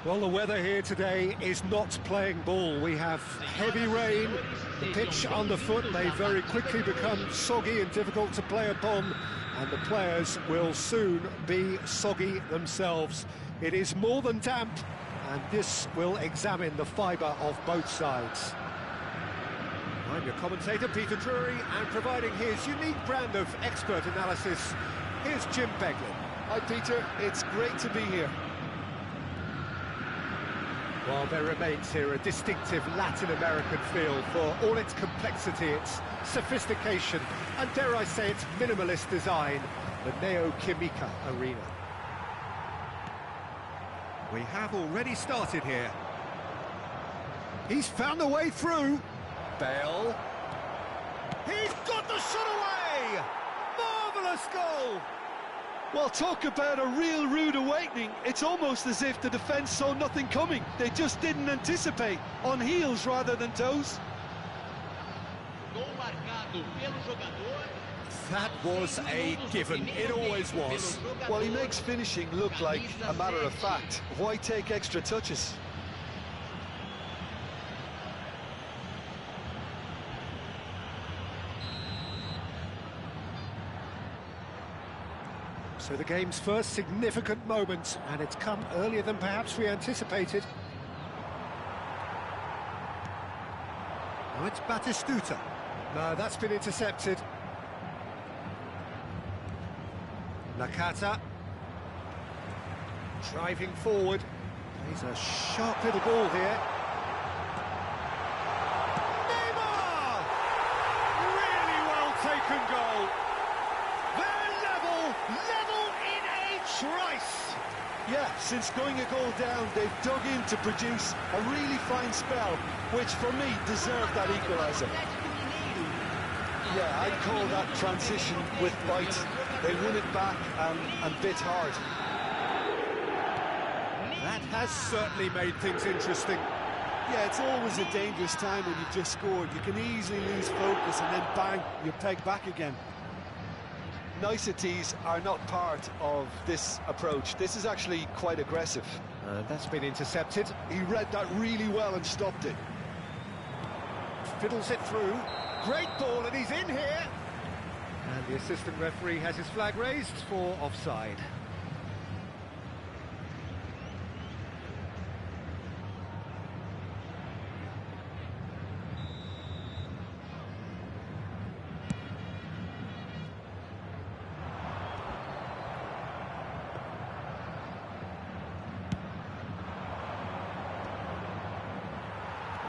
Well, the weather here today is not playing ball. We have heavy rain, the pitch underfoot may very quickly become soggy and difficult to play upon, and the players will soon be soggy themselves. It is more than damp, and this will examine the fibre of both sides. I'm your commentator, Peter Drury, and providing his unique brand of expert analysis, here's Jim Beglin. Hi Peter, it's great to be here. Well, there remains here a distinctive Latin American feel for all its complexity, its sophistication, and dare I say its minimalist design, the Neo-Química Arena. We have already started here. He's found a way through. Bale. He's got the shot away! Marvellous goal! Well, talk about a real rude awakening. It's almost as if the defence saw nothing coming. They just didn't anticipate, on heels rather than toes. That was a given, it always was. Well, he makes finishing look like a matter of fact. Why take extra touches? So the game's first significant moment, and it's come earlier than perhaps we anticipated. Now it's Batistuta. No, that's been intercepted. Nakata. Driving forward. He's a sharp little ball here. Neymar! Really well taken goal. They're level in a trice. Yeah, since going a goal down, they've dug in to produce a really fine spell, which for me deserved that equaliser. Yeah, I'd call that transition with bite. They won it back and bit hard. That has certainly made things interesting. Yeah, it's always a dangerous time when you've just scored. You can easily lose focus and then bang, you're pegged back again. Niceties are not part of this approach. This is actually quite aggressive. That's been intercepted. He read that really well and stopped it. Fiddles it through. Great ball, and he's in here. And the assistant referee has his flag raised for offside.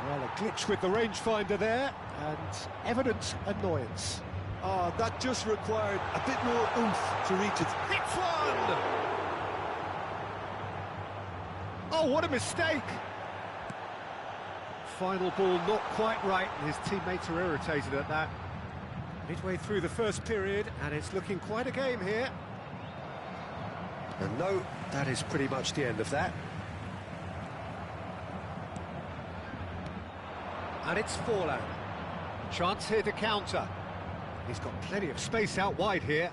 Well, a glitch with the rangefinder there, and evident annoyance. Oh, that just required a bit more oomph to reach it. Hits one! Oh, what a mistake! Final ball not quite right, and his teammates are irritated at that. Midway through the first period, and it's looking quite a game here. And no, that is pretty much the end of that. And it's Forlan. Chance here to counter. He's got plenty of space out wide here.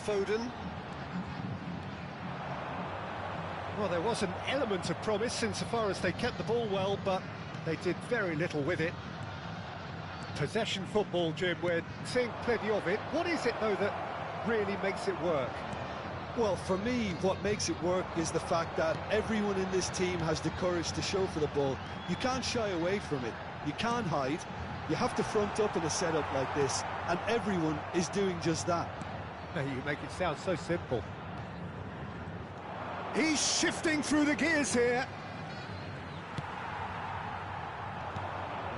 Foden. Well, there was an element of promise insofar as they kept the ball well, but they did very little with it. Possession football, Jim, we're seeing plenty of it. What is it, though, that really makes it work? Well, for me, what makes it work is the fact that everyone in this team has the courage to show for the ball. You can't shy away from it. You can't hide. You have to front up in a setup like this, and everyone is doing just that. You make it sound so simple. He's shifting through the gears here.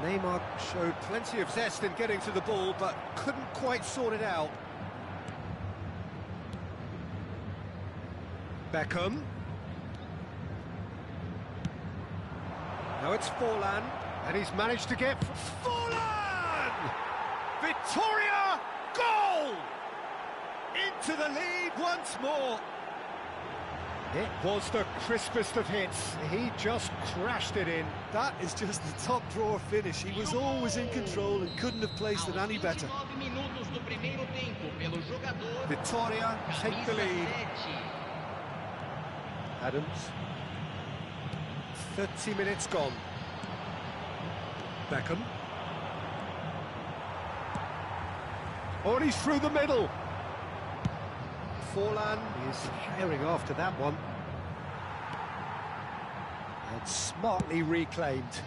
Neymar showed plenty of zest in getting to the ball, but couldn't quite sort it out. Beckham. Now it's Forlan, and he's managed to get Forlan! Victoria, goal! Into the lead once more. It was the crispest of hits. He just crashed it in. That is just the top drawer finish. He was always in control and couldn't have placed it any better. Victoria take the lead. Adams. 30 minutes gone. Beckham. Oh, and he's through the middle. Forlan is herring after that one. And smartly reclaimed.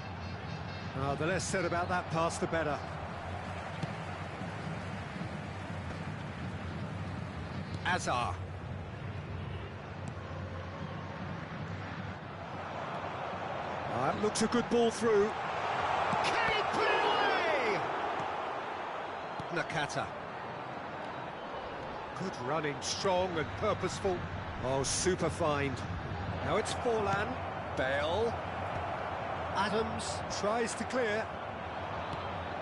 The less said about that pass, the better. Azar. That looks a good ball through. Can he put it away? Nakata. Good running, strong and purposeful. Oh, super find. Now it's Forlan. Bale. Adams tries to clear.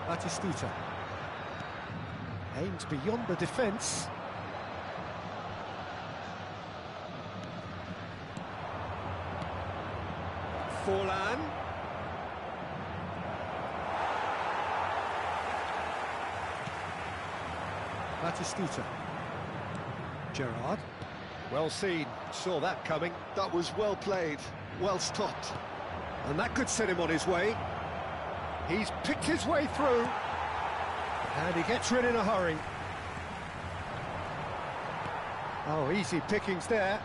Batistuta. Aims beyond the defence. Forlan. Batistuta. Gerrard. Well seen, saw that coming. That was well played, well stopped. And that could set him on his way. He's picked his way through. And he gets rid in a hurry. Oh, easy pickings there.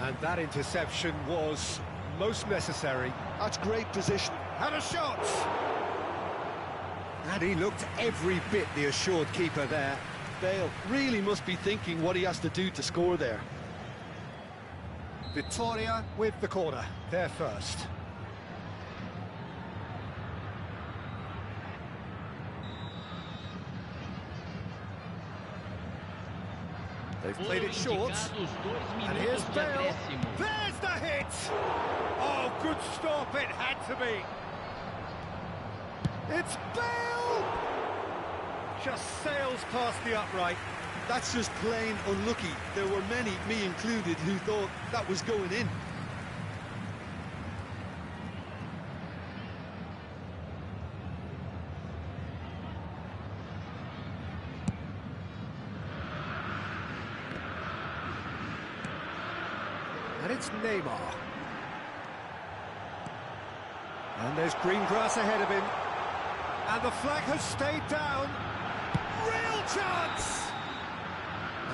And that interception was most necessary. That's great position. Had a shot! And he looked every bit the assured keeper there. Bale really must be thinking what he has to do to score there. Vitoria with the corner, there first. They've played it short, and here's Bale. There's the hit! Oh, good stop, it had to be. It's Bale! Just sails past the upright. That's just plain unlucky. There were many, me included, who thought that was going in. And it's Neymar. And there's green grass ahead of him. And the flag has stayed down. Real chance!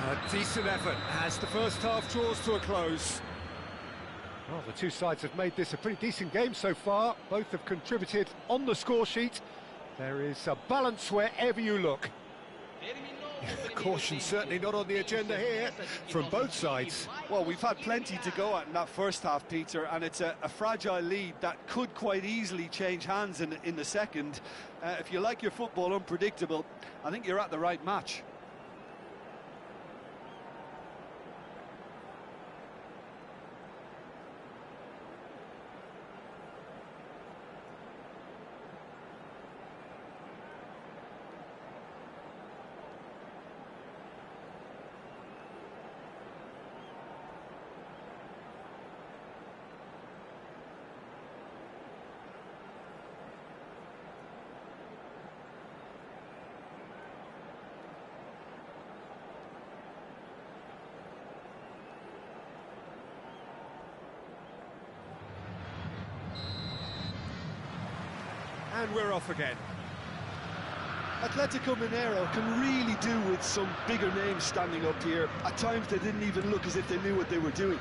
A decent effort as the first half draws to a close. Well, the two sides have made this a pretty decent game so far. Both have contributed on the score sheet. There is a balance wherever you look. Caution certainly not on the agenda here from both sides. Well, we've had plenty to go at in that first half, Peter, and it's a fragile lead that could quite easily change hands in the second. If you like your football unpredictable, I think you're at the right match. And we're off again. Atletico Mineiro can really do with some bigger names standing up here. At times they didn't even look as if they knew what they were doing.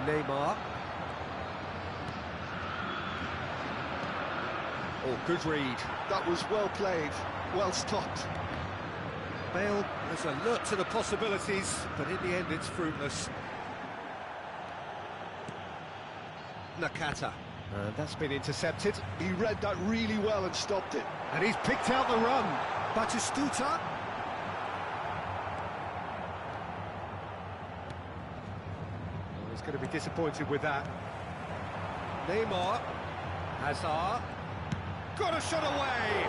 Neymar. Oh, good read. That was well played, well stopped. Bale is alert to the possibilities, but in the end it's fruitless. Nakata. That's been intercepted. He read that really well and stopped it. And he's picked out the run. Batistuta. Oh, he's going to be disappointed with that. Neymar. Hazard. Got a shot away.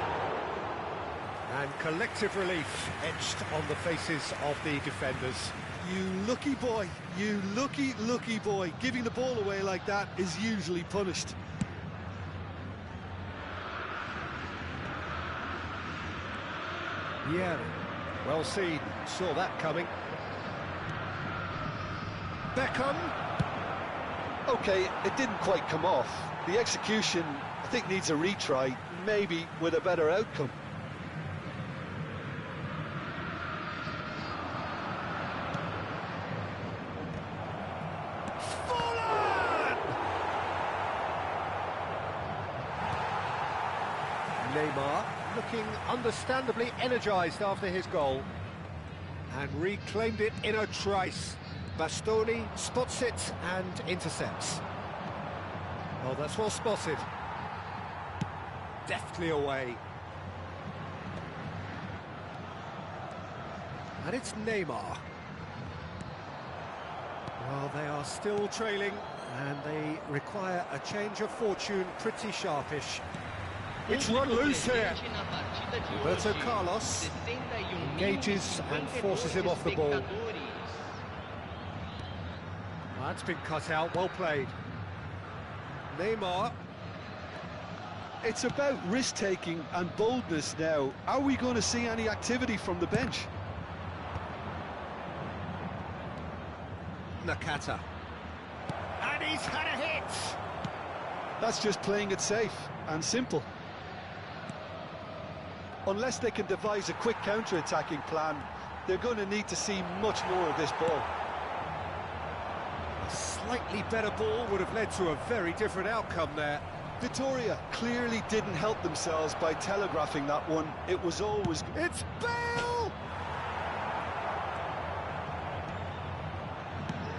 And collective relief etched on the faces of the defenders. You lucky boy, you lucky boy. Giving the ball away like that is usually punished. Yeah. Well seen, saw that coming. Beckham. Okay, it didn't quite come off. The execution, I think, needs a retry, maybe with a better outcome. Neymar looking understandably energised after his goal and reclaimed it in a trice. Bastoni spots it and intercepts. Oh, that's well spotted. Deftly away. And it's Neymar. Well, they are still trailing and they require a change of fortune pretty sharpish. It's run loose here. Roberto Carlos engages and forces him off the ball. That's been cut out, well played. Neymar. It's about risk-taking and boldness now. Are we going to see any activity from the bench? Nakata. And he's had a hit! That's just playing it safe and simple. Unless they can devise a quick counter-attacking plan, they're going to need to see much more of this ball. A slightly better ball would have led to a very different outcome there. Vitoria clearly didn't help themselves by telegraphing that one. It was always... It's Bale!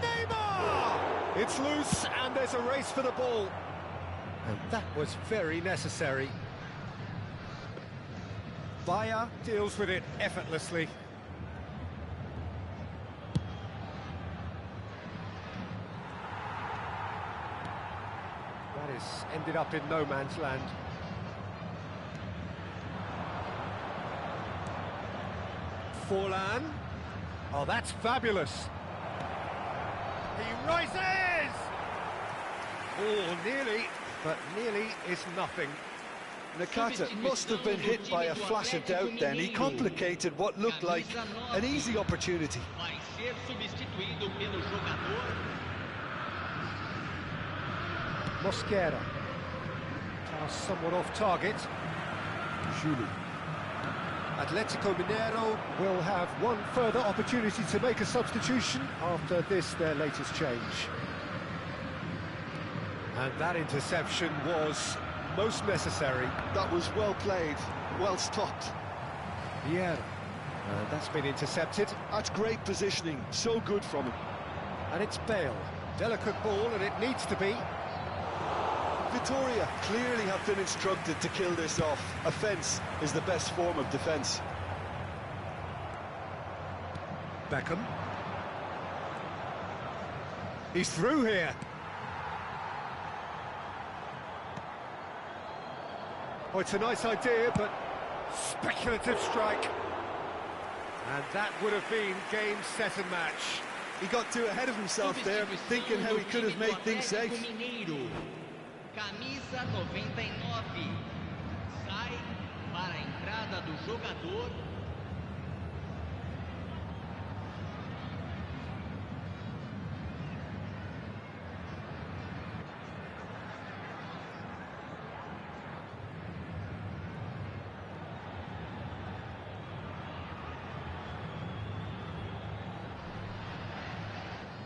Neymar! It's loose and there's a race for the ball. And that was very necessary. Bayer deals with it effortlessly. That is ended up in no man's land. Forlan. Oh, that's fabulous. He rises! Oh, nearly, but nearly is nothing. Nakata must have been hit by a flash of doubt then. He complicated what looked like an easy opportunity. Mosquera. Pass somewhat off target. Juli. Atletico Mineiro will have one further opportunity to make a substitution after this, their latest change. And that interception was most necessary. That was well played, well stopped. Yeah, that's been intercepted. That's great positioning, so good from him. And it's Bale. Delicate ball, and it needs to be. Vitoria clearly have been instructed to kill this off. Offence is the best form of defence. Beckham. He's through here. Oh, it's a nice idea, but speculative strike. And that would have been game, set and match. He got too ahead of himself there, thinking how he could have made things safe. Camisa 99. Sai para a entrada do jogador.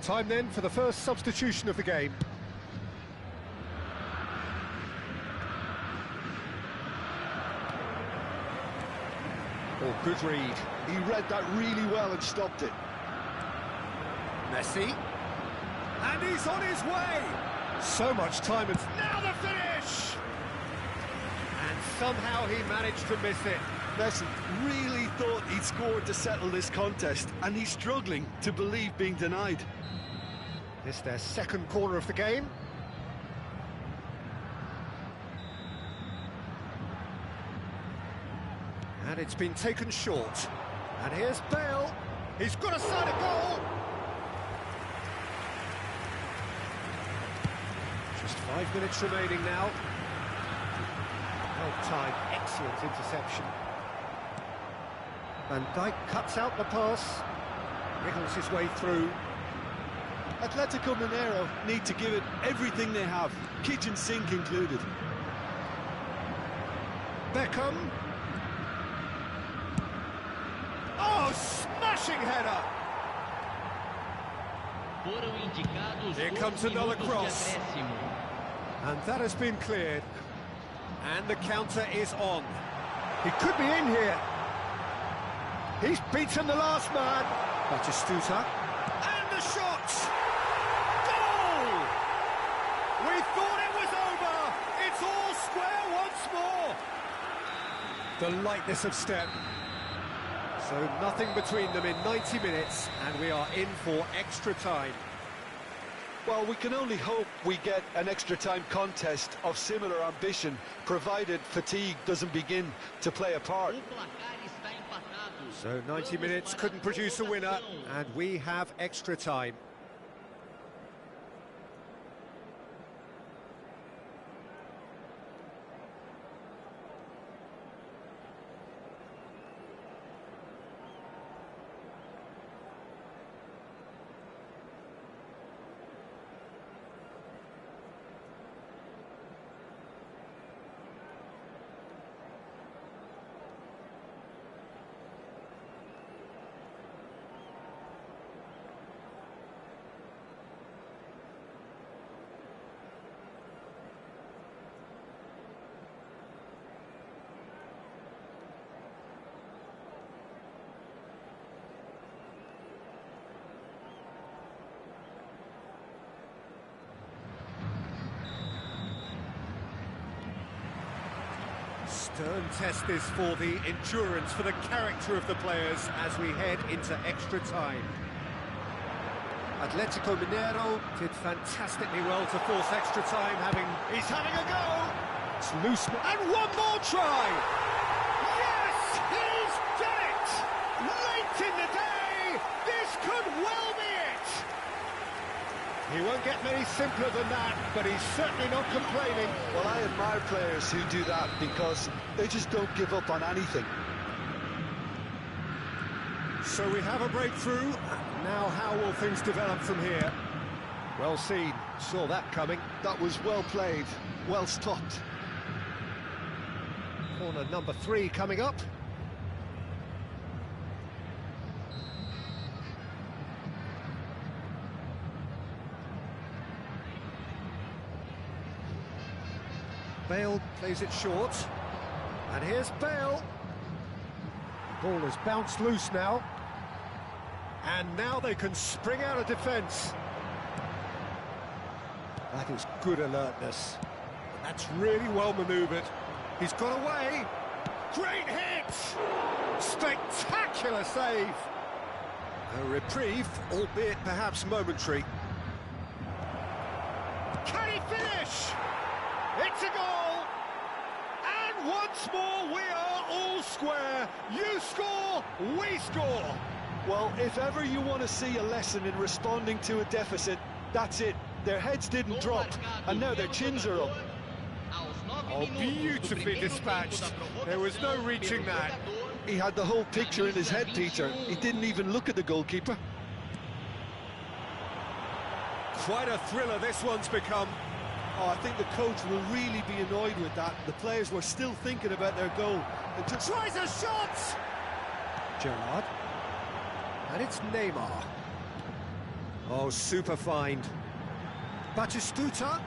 Time then for the first substitution of the game. Oh, good read. He read that really well and stopped it. Messi. And he's on his way! So much time, and now the finish! And somehow he managed to miss it. Messi really thought he'd scored to settle this contest, and he's struggling to believe being denied. This their second corner of the game. And it's been taken short. And here's Bale. He's got a side of goal. Just 5 minutes remaining now. Well timed, excellent interception. Van Dijk cuts out the pass, wriggles his way through. Atletico Mineiro need to give it everything they have, kitchen sink included. Beckham. Oh, smashing header! Here comes another cross. And that has been cleared. And the counter is on. He could be in here. He's beaten the last man. Batistuta. And the shot! Goal! We thought it was over. It's all square once more. The lightness of step. So nothing between them in 90 minutes, and we are in for extra time. Well, we can only hope we get an extra time contest of similar ambition, provided fatigue doesn't begin to play a part. So 90 minutes couldn't produce a winner, and we have extra time. Stern test this for the endurance, for the character of the players as we head into extra time. Atletico Mineiro did fantastically well to force extra time, he's having a go! It's loose, and one more try! Yes, he's done it! Late in the day, this could well be it! He won't get many simpler than that, but he's certainly not complaining. Well, I admire players who do that because they just don't give up on anything. So we have a breakthrough. Now how will things develop from here? Well seen, saw that coming. That was well played, well stopped. Corner number 3 coming up. Bale plays it short, and here's Bale. The ball has bounced loose now, and now they can spring out of defence. That is good alertness. That's really well manoeuvred. He's got away. Great hit! Spectacular save. A reprieve, albeit perhaps momentary. Can he finish? It's a goal! And once more we are all square. You score, we score. Well, if ever you want to see a lesson in responding to a deficit, that's it. Their heads didn't drop, and now their chins are up. Oh, beautifully dispatched. There was no reaching that. He had the whole picture in his head, Peter. He didn't even look at the goalkeeper. Quite a thriller this one's become. Oh, I think the coach will really be annoyed with that. The players were still thinking about their goal. And tries a shot! Gerrard. And it's Neymar. Oh, super find. Batistuta.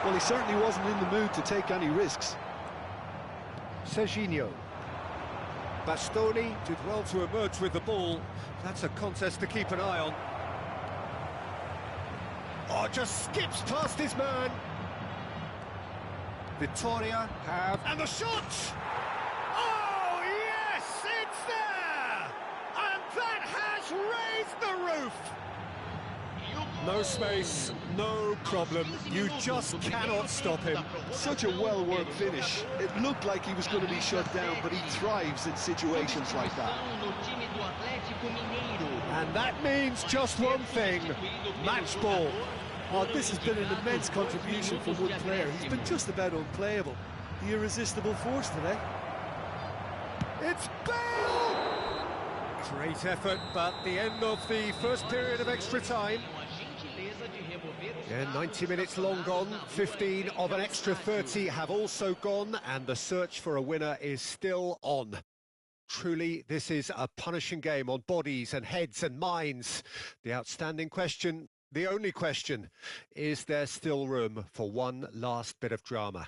Well, he certainly wasn't in the mood to take any risks. Sejam. Bastoni did well to emerge with the ball. That's a contest to keep an eye on. Oh, just skips past his man. Vittoria have... And the shot! Oh, yes, it's there! And that has raised the roof! No space, no problem. You just cannot stop him. Such a well-worked finish. It looked like he was going to be shut down, but he thrives in situations like that. And that means just one thing, match ball. Oh, this has been an immense contribution from one player. He's been just about unplayable. The irresistible force today. It's Bale! Great effort, but the end of the first period of extra time. Yeah, 90 minutes long gone, 15 of an extra 30 have also gone, and the search for a winner is still on. Truly, this is a punishing game on bodies and heads and minds. The outstanding question, the only question, is there still room for one last bit of drama?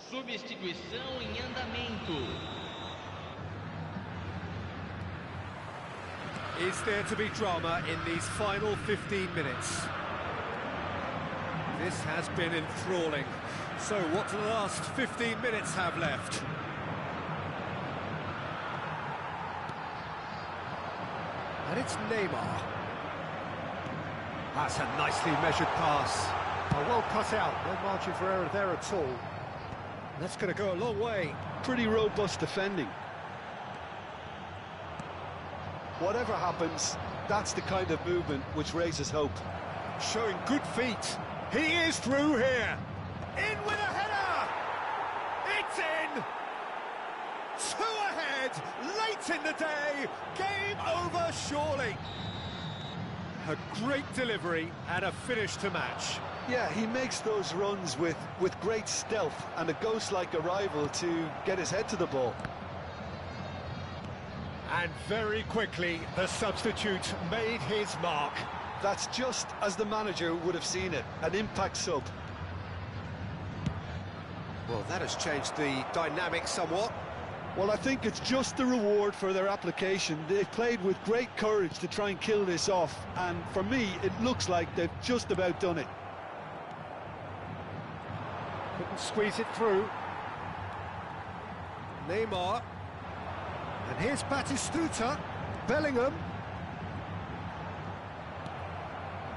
Substituição em andamento. Is there to be drama in these final 15 minutes? This has been enthralling. So what do the last 15 minutes have left? And it's Neymar. That's a nicely measured pass. Oh, well cut out, no margin for error there at all. That's going to go a long way. Pretty robust defending. Whatever happens, that's the kind of movement which raises hope. Showing good feet. He is through here. In with a header. It's in. 2 ahead, late in the day. Game over, surely. A great delivery and a finish to match. Yeah, he makes those runs with great stealth and a ghost-like arrival to get his head to the ball. And very quickly, the substitute made his mark. That's just as the manager would have seen it, an impact sub. Well, that has changed the dynamic somewhat. Well, I think it's just the reward for their application. They've played with great courage to try and kill this off, and for me, it looks like they've just about done it. Couldn't squeeze it through. Neymar. And here's Batistuta. Bellingham.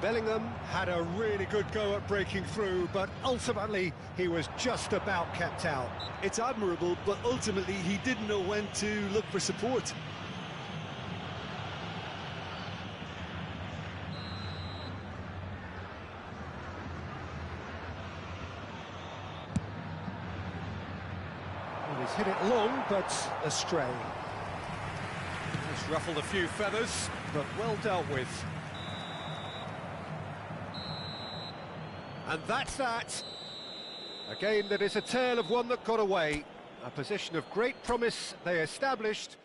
Bellingham had a really good go at breaking through, but ultimately he was just about kept out. It's admirable, but ultimately he didn't know when to look for support. Well, he's hit it long, but astray. He's ruffled a few feathers, but well dealt with. And that's that. A game that is a tale of one that got away. A position of great promise they established,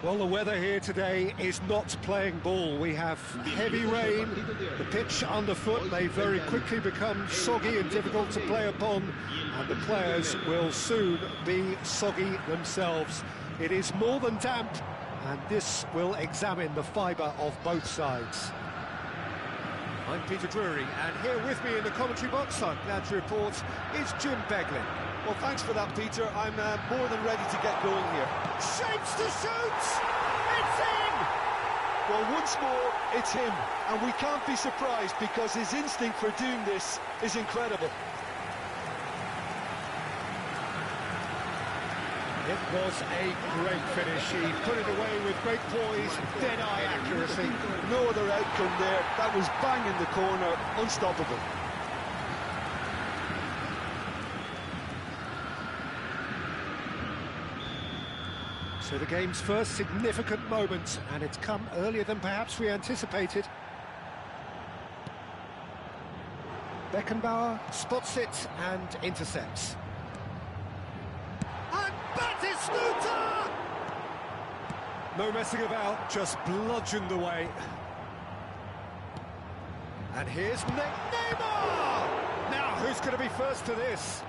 Well, the weather here today is not playing ball. We have heavy rain, the pitch underfoot may very quickly become soggy and difficult to play upon, and the players will soon be soggy themselves. It is more than damp, and this will examine the fibre of both sides. I'm Peter Drury, and here with me in the commentary box, I'm glad to report, is Jim Beglin. Well, thanks for that, Peter. I'm more than ready to get going here. Shapes to shoot! It's in! Well, once more, it's him. And we can't be surprised because his instinct for doing this is incredible. It was a great finish. He put it away with great poise, dead-eye accuracy. No other outcome there. That was bang in the corner, unstoppable. So the game's first significant moment, and it's come earlier than perhaps we anticipated. Beckenbauer spots it and intercepts. And Batistuta! No messing about, just bludgeoned away. And here's Neymar! Now, who's going to be first to this?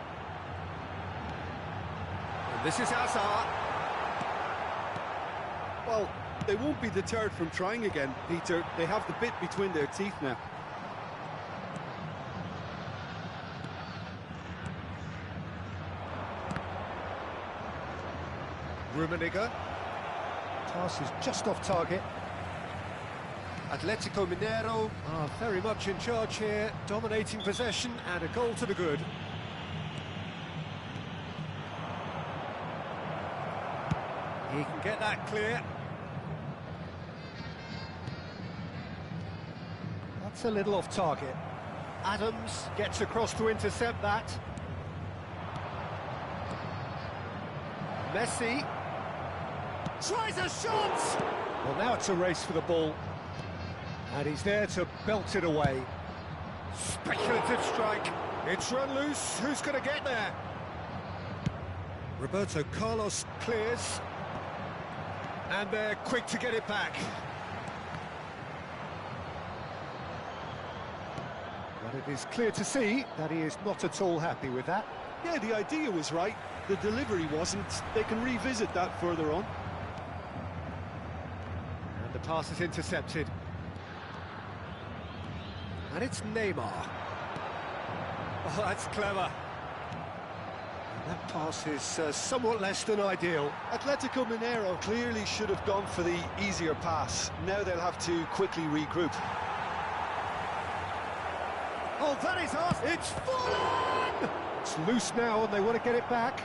And this is Hazard. Well, they won't be deterred from trying again, Peter. They have the bit between their teeth now. Rummenigge. Pass is just off target. Atletico Mineiro are very much in charge here, dominating possession and a goal to the good. He can get that clear. That's a little off target. Adams gets across to intercept that. Messi tries a shot! Well, now it's a race for the ball. And he's there to belt it away. Speculative strike. It's run loose. Who's going to get there? Roberto Carlos clears. And they're quick to get it back. But it is clear to see that he is not at all happy with that. Yeah, the idea was right. The delivery wasn't. They can revisit that further on. And the pass is intercepted. And it's Neymar. Oh, that's clever. And that pass is somewhat less than ideal. Atletico Mineiro clearly should have gone for the easier pass. Now they'll have to quickly regroup. Oh, that is us! It's full on! It's loose now and they want to get it back.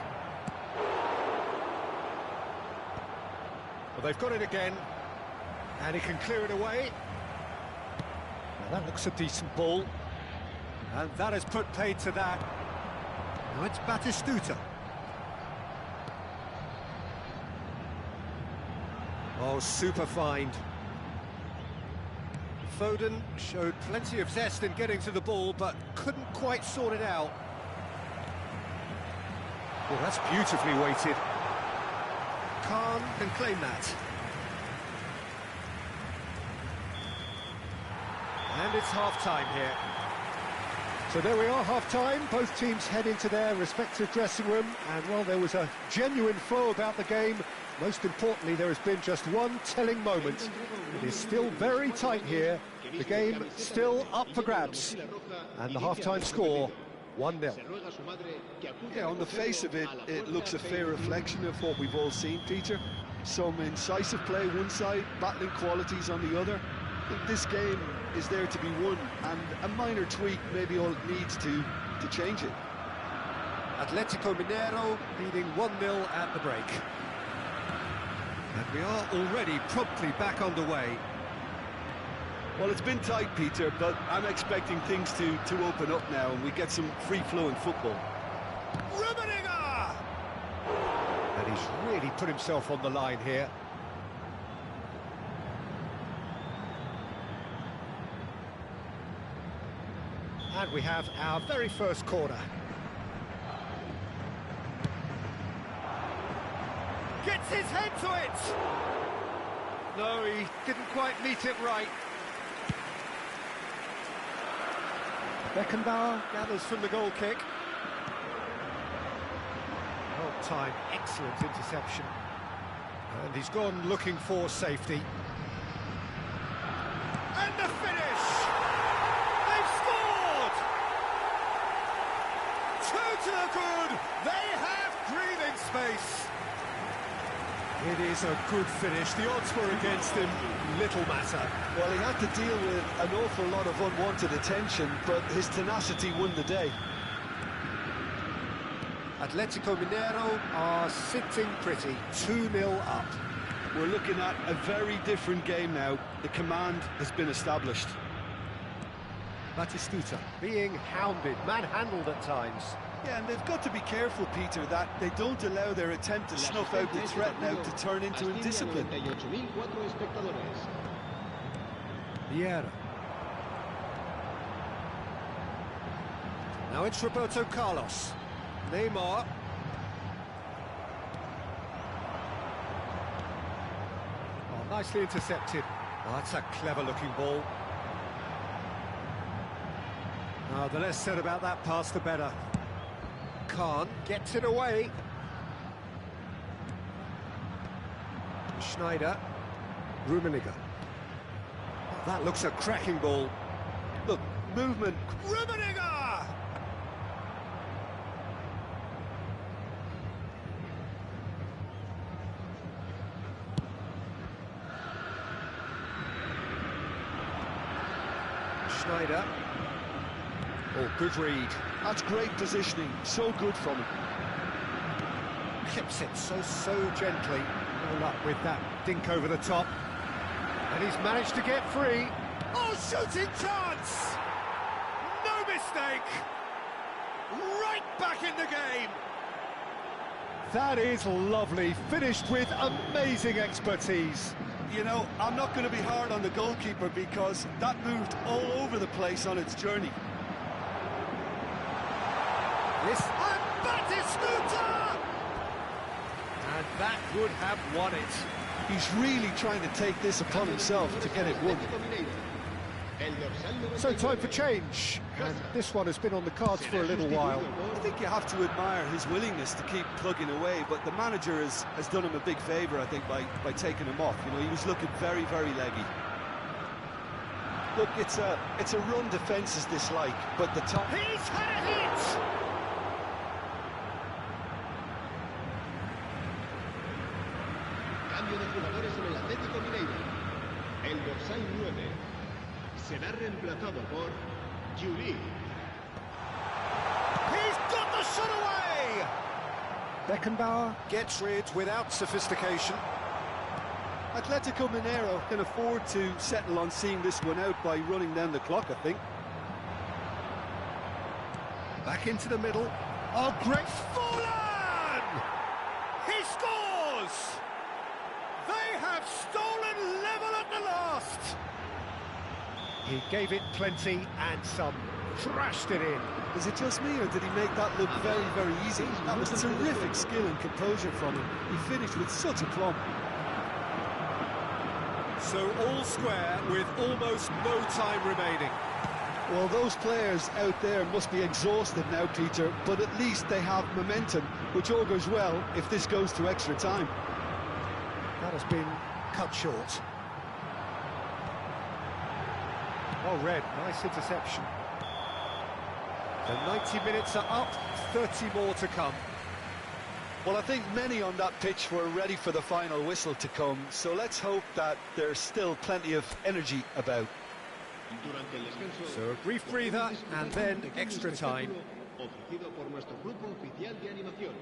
Well, they've got it again. And he can clear it away. Now that looks a decent ball. And that has put paid to that. Now it's Batistuta. Oh, super find. Foden showed plenty of zest in getting to the ball, but couldn't quite sort it out. Well, that's beautifully weighted. Khan can claim that. And it's half-time here. So there we are, half-time. Both teams head into their respective dressing room. And while there was a genuine flow about the game, most importantly, there has been just one telling moment. It is still very tight here. The game still up for grabs. And the half-time score, 1-0. Yeah, on the face of it, it looks a fair reflection of what we've all seen, Peter. Some incisive play one side, battling qualities on the other. I think this game is there to be won, and a minor tweak maybe all it needs to change it. Atletico Mineiro leading 1-0 at the break. And we are already promptly back underway. Well, it's been tight, Peter, but I'm expecting things to open up now and we get some free-flowing football. Rummenigge! And he's really put himself on the line here. And we have our very first corner. Gets his head to it! No, he didn't quite meet it right. Beckenbauer gathers from the goal kick. Well timed, excellent interception. And he's gone looking for safety. And the finish! They've scored! Two to the good! They have breathing space! It is a good finish. The odds were against him. Little matter. Well, he had to deal with an awful lot of unwanted attention, but his tenacity won the day. Atletico Mineiro are sitting pretty, 2-0 up. We're looking at a very different game now. The command has been established. Batistuta being hounded, manhandled at times. Yeah, and they've got to be careful, Peter, that they don't allow their attempt to snuff out the threat now to turn into indiscipline. Vieira. Now it's Roberto Carlos. Neymar. Oh, nicely intercepted. Oh, that's a clever-looking ball. Oh, the less said about that pass, the better. Khan gets it away. Schneider. Rummenigge. Oh, that looks a cracking ball. Look, movement. Rummenigge! Schneider. Oh, good read. That's great positioning. So good from him. Clips it so gently. No luck with that dink over the top. And he's managed to get free. Oh, shooting chance! No mistake! Right back in the game! That is lovely. Finished with amazing expertise. You know, I'm not going to be hard on the goalkeeper because that moved all over the place on its journey. This and Batistuta! And that would have won it. He's really trying to take this upon himself to get it won. So time for change, and this one has been on the cards for a little while. I think you have to admire his willingness to keep plugging away, but the manager has done him a big favour, I think, by taking him off. You know, he was looking very leggy. Look, it's a run defence is dislike, but the top... He's had a hit! Cambio de jugadores en el Atlético Mineiro. El dorsal 9 será reemplazado por Juli. He's got the shot away! Beckenbauer gets rid without sophistication. Atletico Mineiro can afford to settle on seeing this one out by running down the clock, I think. Back into the middle. Oh, great Fallen! He scores! They have stolen level at the last! He gave it plenty and some, thrashed it in. Is it just me, or did he make that look very easy? That was terrific skill and composure from him. He finished with such aplomb. So all square with almost no time remaining. Well, those players out there must be exhausted now, Peter, but at least they have momentum, which augurs well if this goes to extra time. That has been cut short. Oh, Red, nice interception. The 90 minutes are up, 30 more to come. Well, I think many on that pitch were ready for the final whistle to come, so let's hope that there's still plenty of energy about. So a brief breather and then extra time. Ofrecido por nuestro grupo oficial de animación.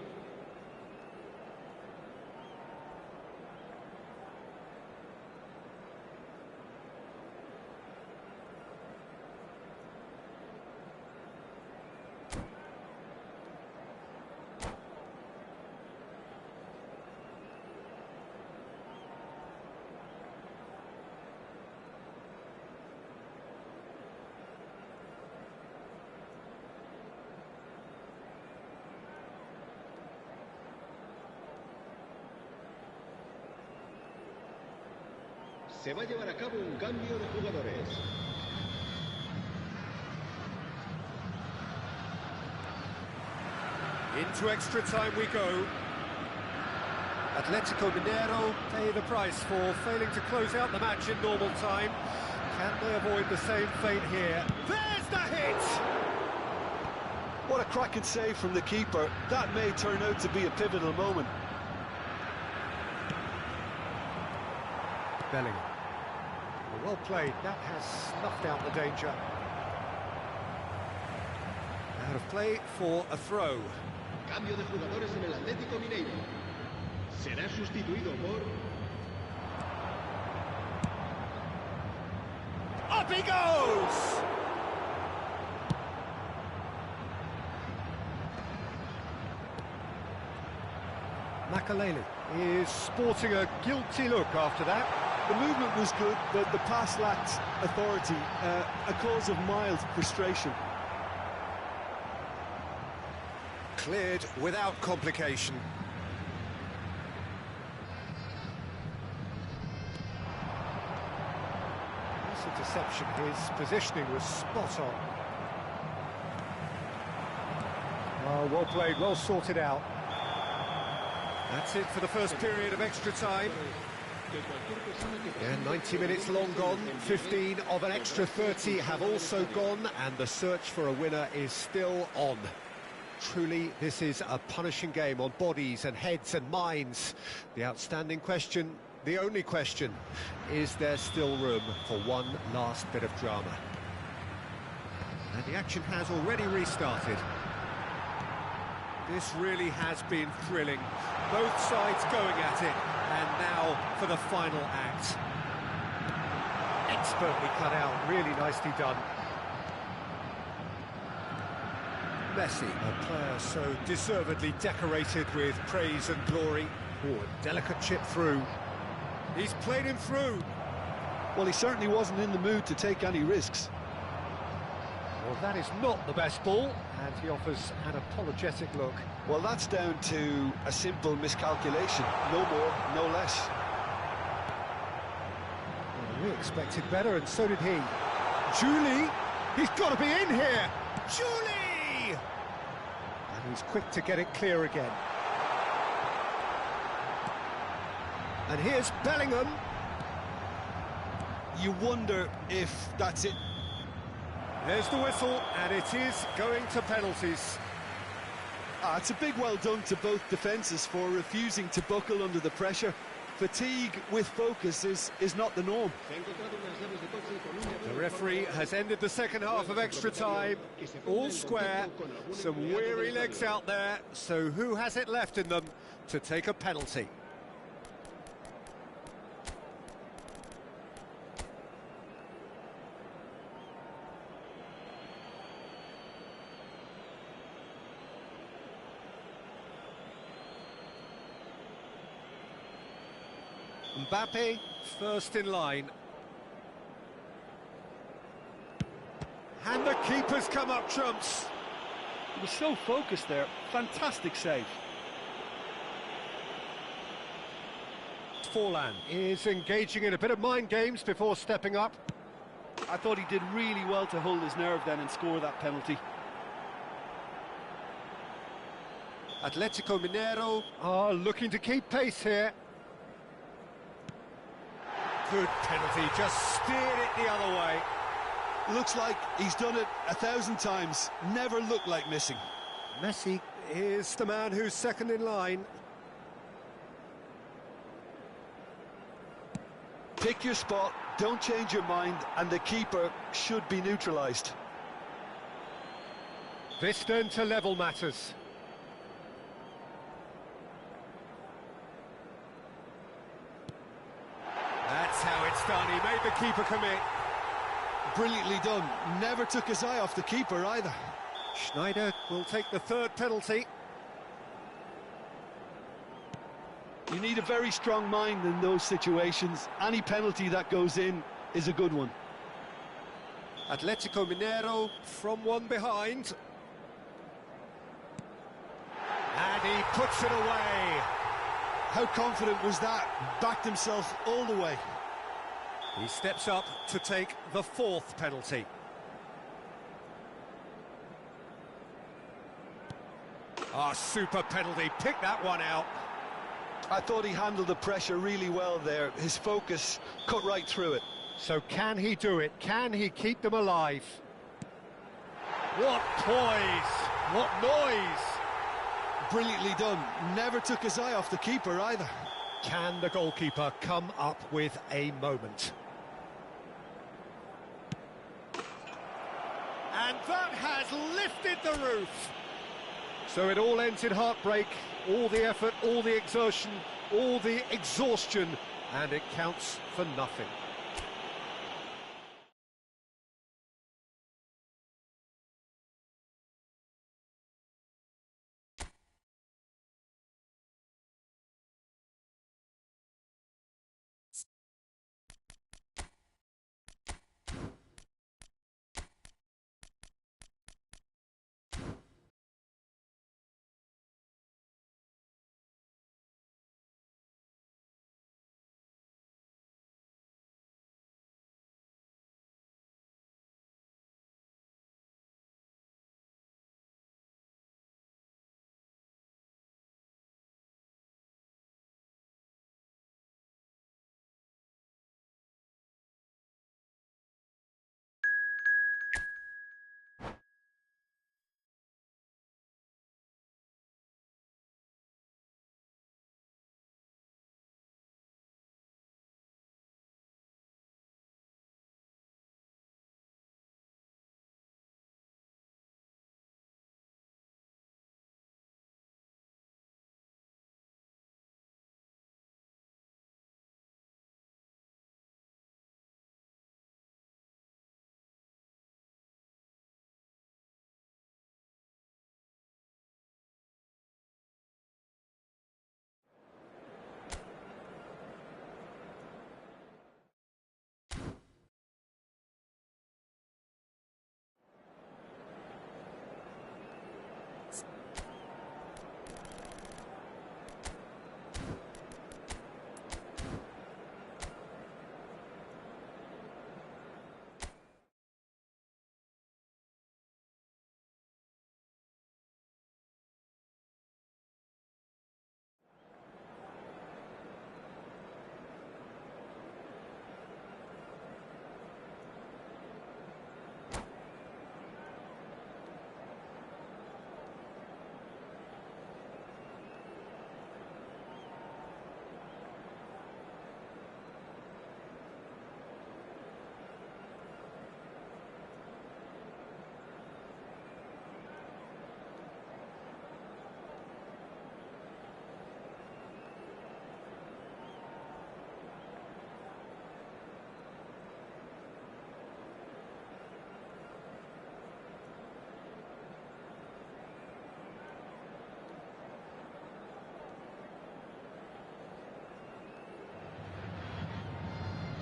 Se va a llevar a cabo un cambio de jugadores. Into extra time we go. Atletico Mineiro pay the price for failing to close out the match in normal time. Can they avoid the same fate here? There's the hit! What a cracking save from the keeper. That may turn out to be a pivotal moment. Bellingham. Well played, that has snuffed out the danger. Out of play for a throw. Cambio de jugadores en el Atlético Mineiro. Será sustituido por... Up he goes! Makalele is sporting a guilty look after that. The movement was good, but the pass lacked authority, a cause of mild frustration. Cleared without complication. This interception, his positioning was spot on. Oh, well played, well sorted out. That's it for the first period of extra time. Yeah, 90 minutes long gone, 15 of an extra 30 have also gone, and the search for a winner is still on. Truly, this is a punishing game on bodies and heads and minds. The outstanding question, the only question, is there still room for one last bit of drama? And the action has already restarted. This really has been thrilling. Both sides going at it, and now for the final act. Expertly cut out, really nicely done. Messi, a player so deservedly decorated with praise and glory. Oh, a delicate chip through. He's played him through. Well, he certainly wasn't in the mood to take any risks. Well, that is not the best ball, and he offers an apologetic look. Well, that's down to a simple miscalculation. No more, no less. Well, we expected better, and so did he. Julie, he's got to be in here. Julie! And he's quick to get it clear again. And here's Bellingham. You wonder if that's it. There's the whistle, and it is going to penalties. It's a big well done to both defences for refusing to buckle under the pressure. Fatigue with focus is not the norm. The referee has ended the second half of extra time. All square, some weary legs out there, so who has it left in them to take a penalty? Mbappe, first in line. And the keeper's come up trumps. He was so focused there. Fantastic save. Forlan is engaging in a bit of mind games before stepping up. I thought he did really well to hold his nerve then and score that penalty. Atletico Mineiro are looking to keep pace here. Good penalty, just steered it the other way. Looks like he's done it 1,000 times, never looked like missing. Messi is the man who's second in line. Pick your spot, don't change your mind, and the keeper should be neutralised. This then to level matters. That's how it's done, he made the keeper commit. Brilliantly done, never took his eye off the keeper either. Schneider will take the third penalty. You need a very strong mind in those situations. Any penalty that goes in is a good one. Atletico Mineiro from one behind. And he puts it away. How confident was that? Backed himself all the way. He steps up to take the fourth penalty. Ah, super penalty, pick that one out. I thought he handled the pressure really well there. His focus cut right through it. So can he do it? Can he keep them alive? What poise! What noise! Brilliantly done. Never took his eye off the keeper either. Can the goalkeeper come up with a moment? And that has lifted the roof. So it all ends in heartbreak, all the effort, all the exertion, all the exhaustion, and it counts for nothing.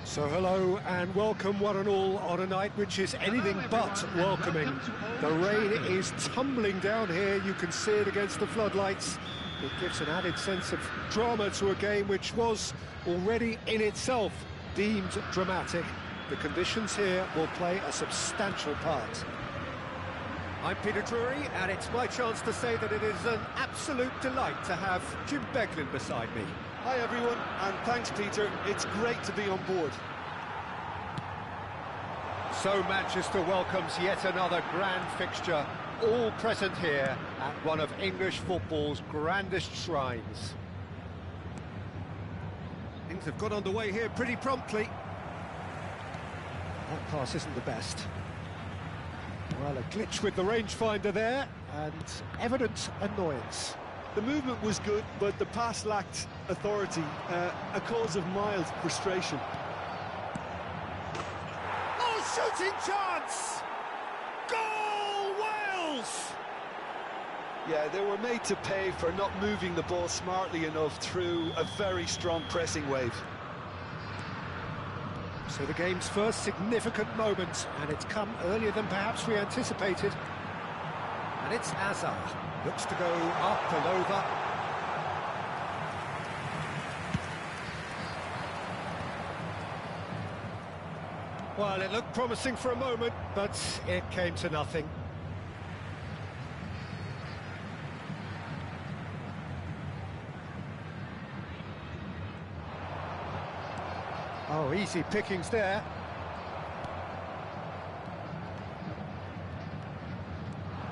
So hello and welcome one and all on a night which is anything but welcoming. The rain is tumbling down here, you can see it against the floodlights. It gives an added sense of drama to a game which was already in itself deemed dramatic. The conditions here will play a substantial part. I'm Peter Drury and it's my chance to say that it is an absolute delight to have Jim Beglin beside me. Hi everyone, and thanks Peter, it's great to be on board. So Manchester welcomes yet another grand fixture, all present here at one of English football's grandest shrines. Things have got underway here pretty promptly. That pass isn't the best. Well, a glitch with the rangefinder there, and evident annoyance. The movement was good, but the pass lacked authority, a cause of mild frustration. Oh, shooting chance! Goal, Wales! Yeah, they were made to pay for not moving the ball smartly enough through a very strong pressing wave. So the game's first significant moment, and it's come earlier than perhaps we anticipated. And it's Azar. Looks to go up and over. Well, it looked promising for a moment, but it came to nothing. Oh, easy pickings there.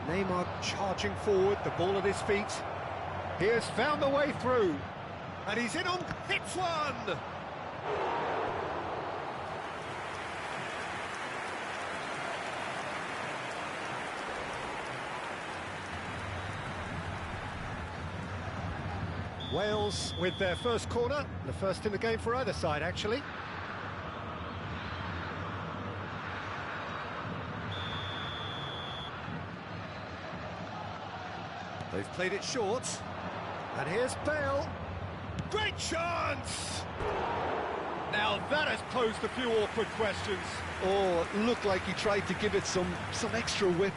Neymar charging forward, the ball at his feet. He has found the way through, and he's in on hits one! Wales with their first corner, the first in the game for either side, actually. They've played it short, and here's Bale. Great chance! Now that has posed a few awkward questions. Oh, it looked like he tried to give it some extra whip.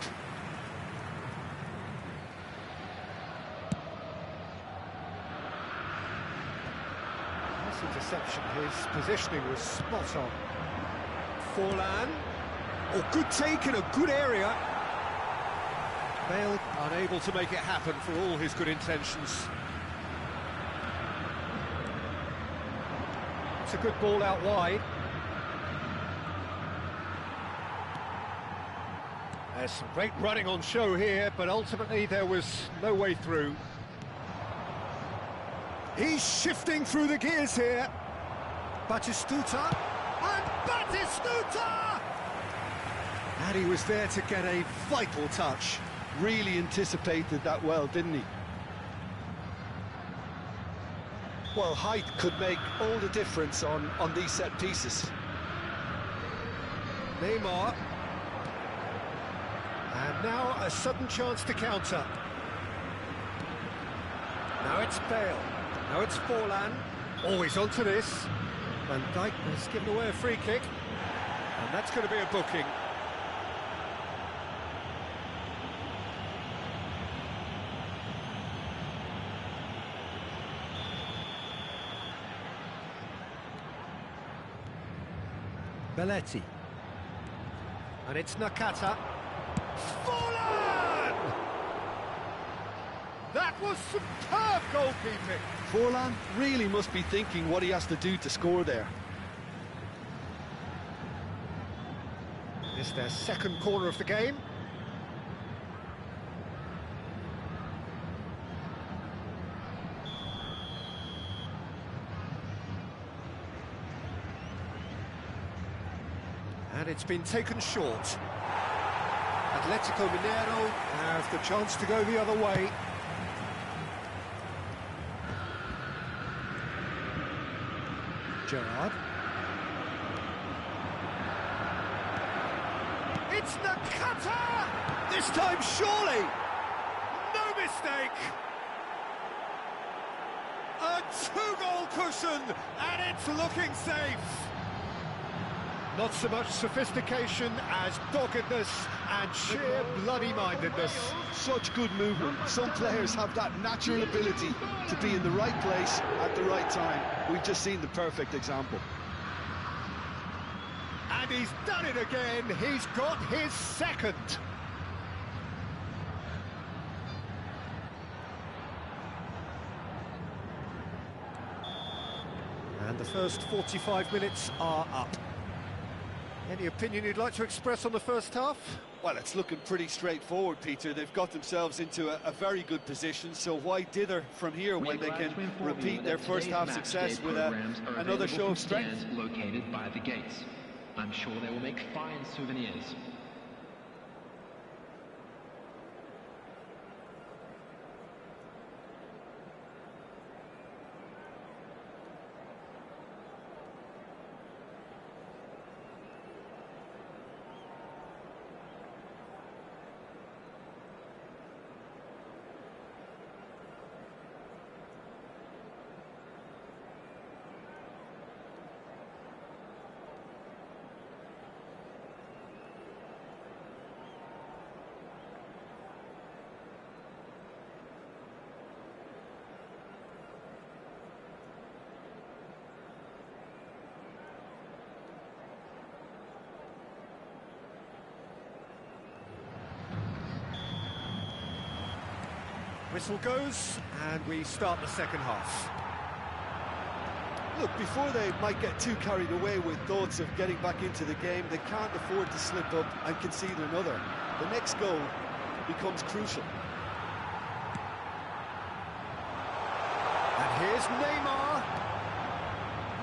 Interception, his positioning was spot on. Forlan, oh, good take in a good area. Bale unable to make it happen for all his good intentions. It's a good ball out wide. There's some great running on show here, but ultimately there was no way through. He's shifting through the gears here. Batistuta, and Batistuta! And he was there to get a vital touch. Really anticipated that well, didn't he? Well, height could make all the difference on these set pieces. Neymar. And now a sudden chance to counter. Now it's Bale. Now it's Forlan. Always onto this. Van Dijk has given away a free kick. And that's going to be a booking. Belletti. And it's Nakata. Forlan! That was superb goalkeeping. Forlan really must be thinking what he has to do to score there. It's their second corner of the game. And it's been taken short. Atletico Mineiro have the chance to go the other way. Gerrard. It's Nakata! This time, surely! No mistake! A two-goal cushion, and it's looking safe! Not so much sophistication as doggedness and sheer bloody-mindedness. Such good movement. Some players have that natural ability to be in the right place at the right time. We've just seen the perfect example. And he's done it again. He's got his second. And the first 45 minutes are up. Any opinion you'd like to express on the first half? Well, it's looking pretty straightforward, Peter. They've got themselves into a very good position, so why dither from here when they can repeat their first half success with another show of strength? Located by the gates. I'm sure they will make fine souvenirs. Whistle goes, and we start the second half. Look, before they might get too carried away with thoughts of getting back into the game, they can't afford to slip up and concede another. The next goal becomes crucial. And here's Neymar.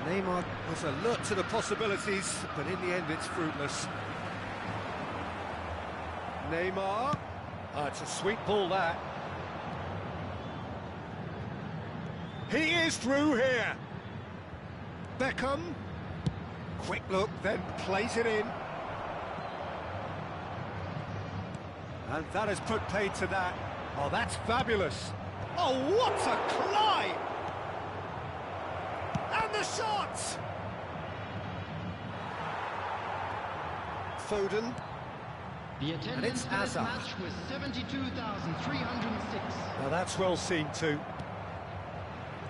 Neymar was alert to the possibilities, but in the end it's fruitless. Neymar. It's a sweet ball, that. He is through here. Beckham. Quick look, then plays it in. And that has put paid to that. Oh, that's fabulous. Oh, what a climb! And the shot! Foden. The attendance for this match was 72,306. Now that's well seen too.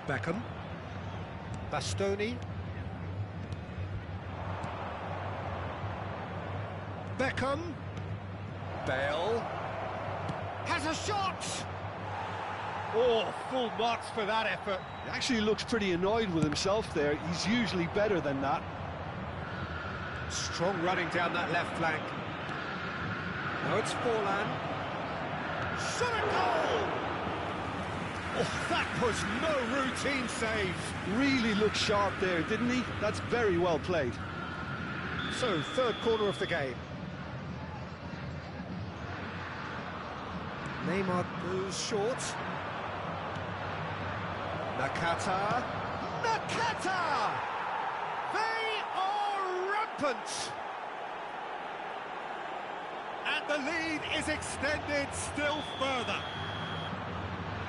Beckham. Bastoni. Beckham. Bale. Has a shot! Oh, full marks for that effort. He actually looks pretty annoyed with himself there. He's usually better than that. Strong running down that left flank. Now it's Forlan. Shot a goal! Oh, that was no routine save. Really looked sharp there, didn't he? That's very well played. So, third corner of the game. Neymar goes short. Nakata. Nakata! They are rampant! And the lead is extended still further.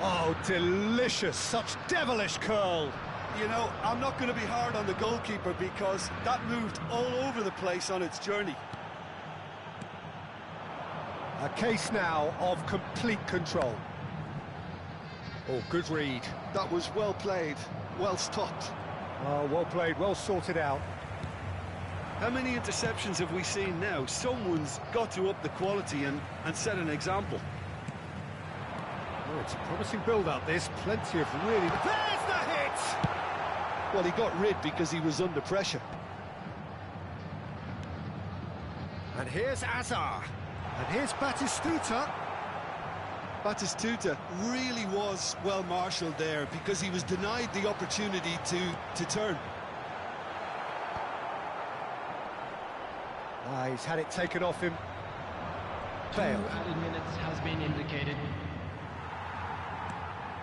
Oh, delicious, such devilish curl. You know, I'm not going to be hard on the goalkeeper because that moved all over the place on its journey. A case now of complete control. Oh, good read. That was well played, well stopped. Oh, well played, well sorted out. How many interceptions have we seen now? Someone's got to up the quality and set an example. Oh, it's a promising build-up, this. Plenty of really... There's the hit! Well, he got rid because he was under pressure. And here's Azar. And here's Batistuta. Batistuta really was well marshalled there because he was denied the opportunity to turn. He's had it taken off him. 2 added minutes has been indicated.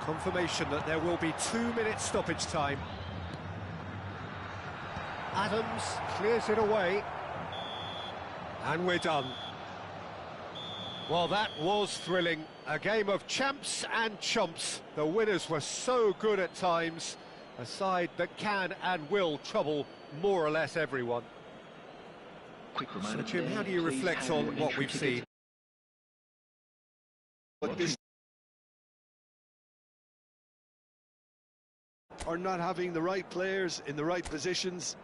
Confirmation that there will be 2 minutes stoppage time. Adams clears it away. And we're done. Well, that was thrilling. A game of champs and chumps. The winners were so good at times. A side that can and will trouble more or less everyone. Quick reminder. So, Jim, how do you please reflect hand on in what entry we've tickets. seen? But this are not having the right players in the right positions.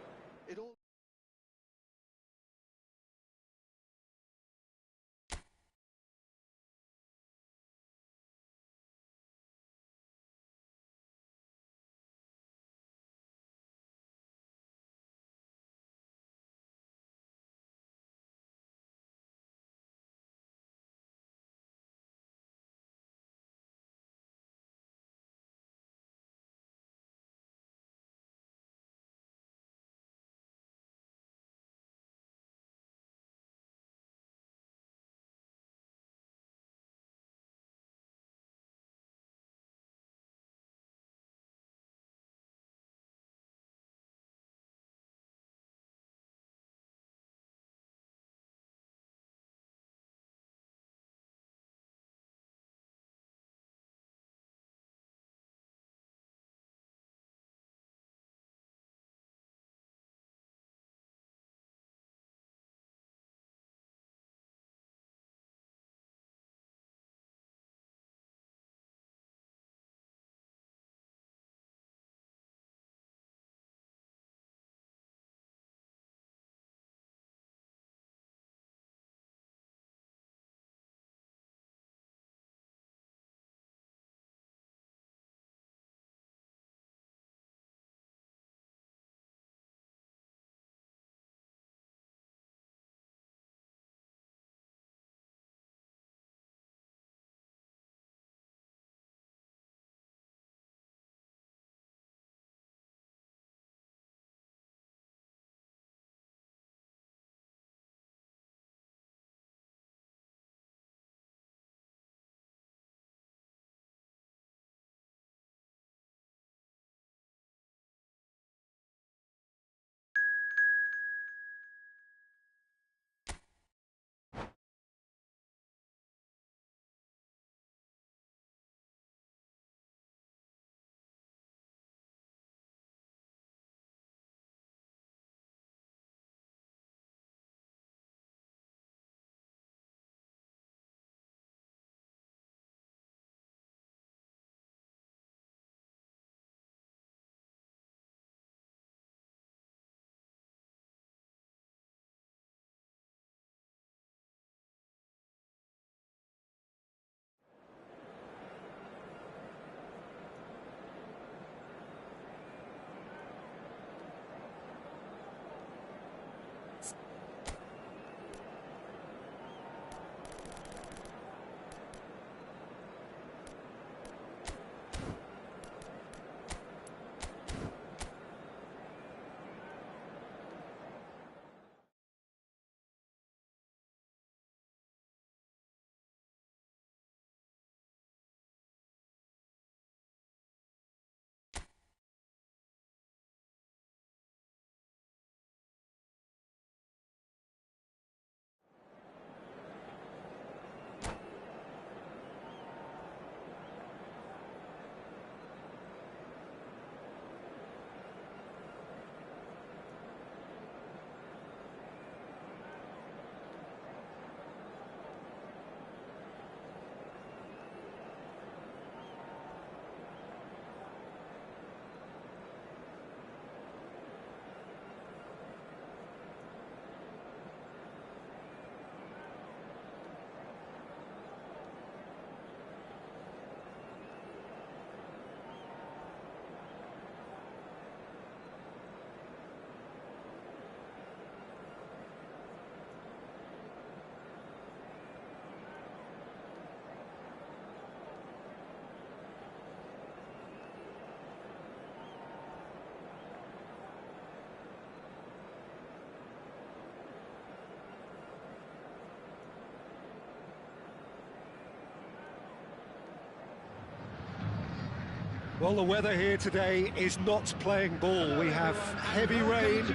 Well, the weather here today is not playing ball. We have heavy rain,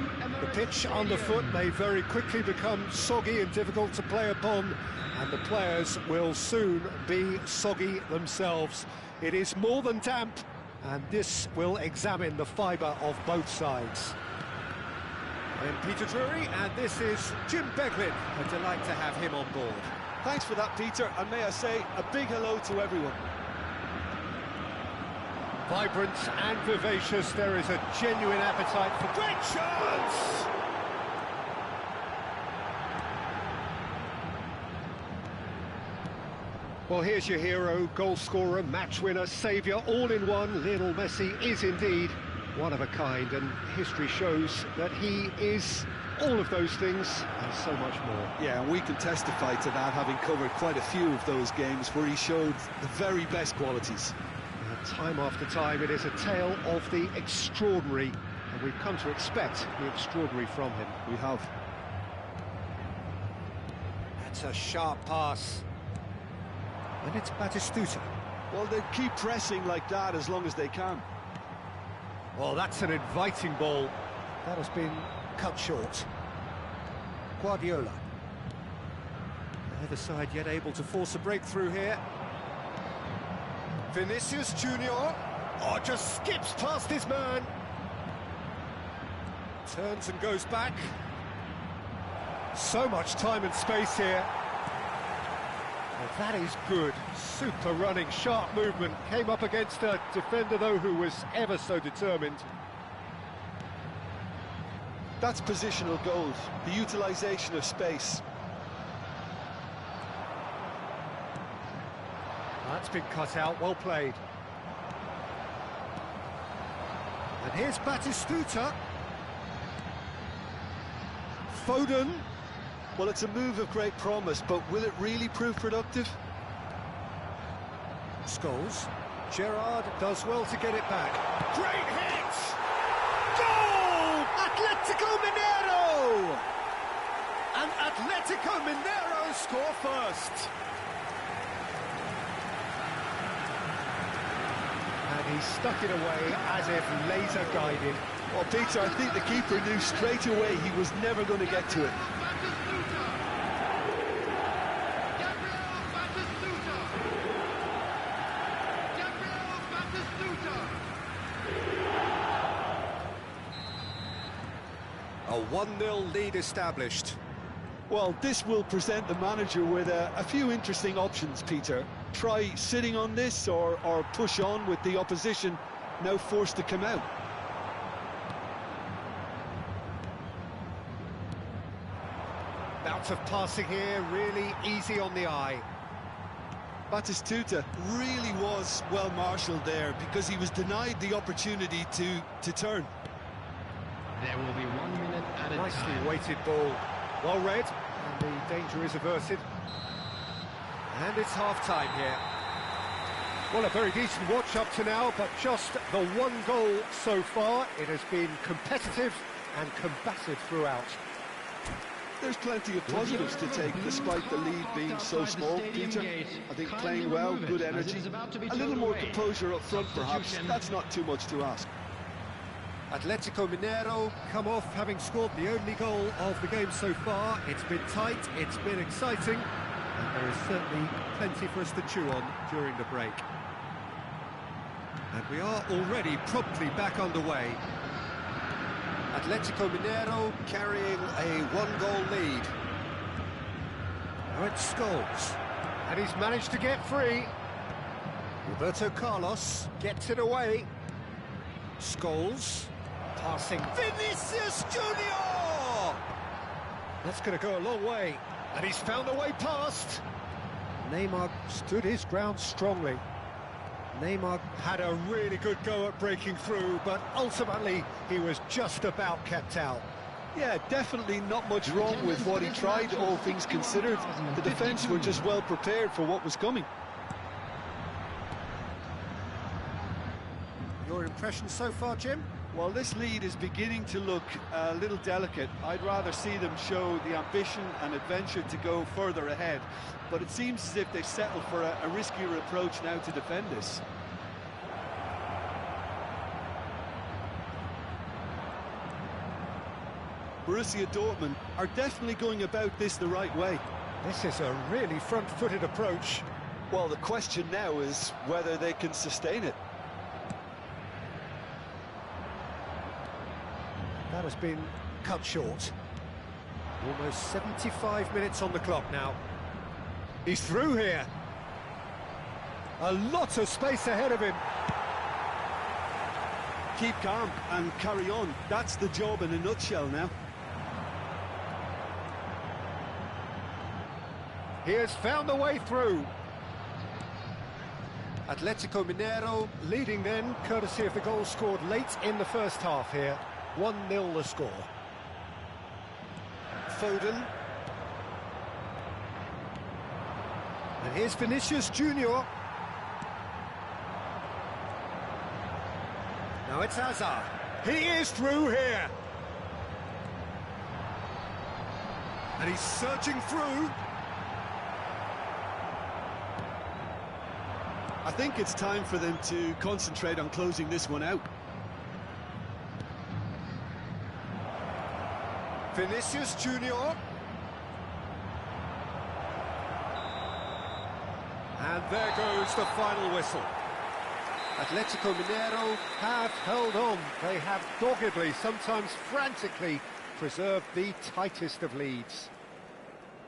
the pitch underfoot may very quickly become soggy and difficult to play upon, and the players will soon be soggy themselves. It is more than damp, and this will examine the fibre of both sides. I'm Peter Drury, and this is Jim Beglin. A delight to have him on board. Thanks for that, Peter, and may I say a big hello to everyone. Vibrant and vivacious, there is a genuine appetite for great chance! Well, here's your hero, goal scorer, match winner, saviour, all in one. Lionel Messi is indeed one of a kind, and history shows that he is all of those things and so much more. Yeah, and we can testify to that, having covered quite a few of those games where he showed the very best qualities. Time after time, it is a tale of the extraordinary, and we've come to expect the extraordinary from him. We have. That's a sharp pass. And it's Batistuta. Well, they keep pressing like that as long as they can. Well, that's an inviting ball. That has been cut short. Guardiola. Neither side yet able to force a breakthrough here. Vinicius Junior. Oh, just skips past his man. Turns and goes back. So much time and space here. Oh, that is good. Super running, sharp movement. Came up against a defender, though, who was ever so determined. That's positional goals, the utilisation of space. That's been cut out, well played. And here's Batistuta. Foden. Well, it's a move of great promise, but will it really prove productive? Scholes. Gerrard does well to get it back. Great hit! Goal! Atletico Mineiro! And Atletico Mineiro score first. And he stuck it away as if laser guided. Well, Peter, I think the keeper knew straight away he was never going to get to it. A 1-0 lead established. Well, this will present the manager with a few interesting options, Peter. Try sitting on this or push on with the opposition now forced to come out. Bout of passing here, really easy on the eye. Batistuta really was well marshalled there because he was denied the opportunity to turn. There will be 1 minute at a Nicely time. weighted ball. Well read, and the danger is averted. And it's half-time here. Well, a very decent watch up to now, but just the one goal so far. It has been competitive and combative throughout. There's plenty of positives to take despite the lead being so small, Peter. I think playing well, good energy, a little more composure up front perhaps. That's not too much to ask. Atletico Mineiro come off having scored the only goal of the game so far. It's been tight, it's been exciting, and there is certainly plenty for us to chew on during the break. And we are already promptly back underway. Atletico Mineiro carrying a one-goal lead. Now it's Scholes, and he's managed to get free. Roberto Carlos gets it away. Scholes. Passing Vinicius Junior! That's going to go a long way, and he's found a way past. Neymar stood his ground strongly. Neymar had a really good go at breaking through, but ultimately he was just about kept out. Yeah, definitely not much wrong with what he tried, all things considered. The defence were just well prepared for what was coming. Your impression so far, Jim? Well, this lead is beginning to look a little delicate. I'd rather see them show the ambition and adventure to go further ahead. But it seems as if they've settled for a riskier approach now to defend this. Borussia Dortmund are definitely going about this the right way. This is a really front-footed approach. Well, the question now is whether they can sustain it. That has been cut short. Almost 75 minutes on the clock now. He's through here. A lot of space ahead of him. Keep calm and carry on. That's the job in a nutshell now. He has found the way through. Atletico Mineiro leading then, courtesy of the goal scored late in the first half here. 1-0 the score. Foden. And here's Vinicius Junior. Now it's Hazard. He is through here. And he's surging through. I think it's time for them to concentrate on closing this one out. Vinicius Junior. And there goes the final whistle. Atletico Mineiro have held on. They have doggedly, sometimes frantically, preserved the tightest of leads.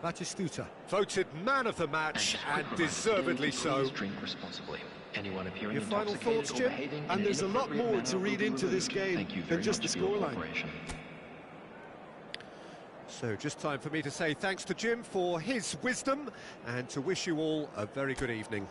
Batistuta voted man of the match, and deservedly so. Please drink responsibly. Anyone appearing Your final intoxicated thoughts, or Jim? behaving in And an there's a lot inappropriate more manner to read will be into this removed. game Thank you than very just much the for your scoreline. cooperation. So just time for me to say thanks to Jim for his wisdom, and to wish you all a very good evening.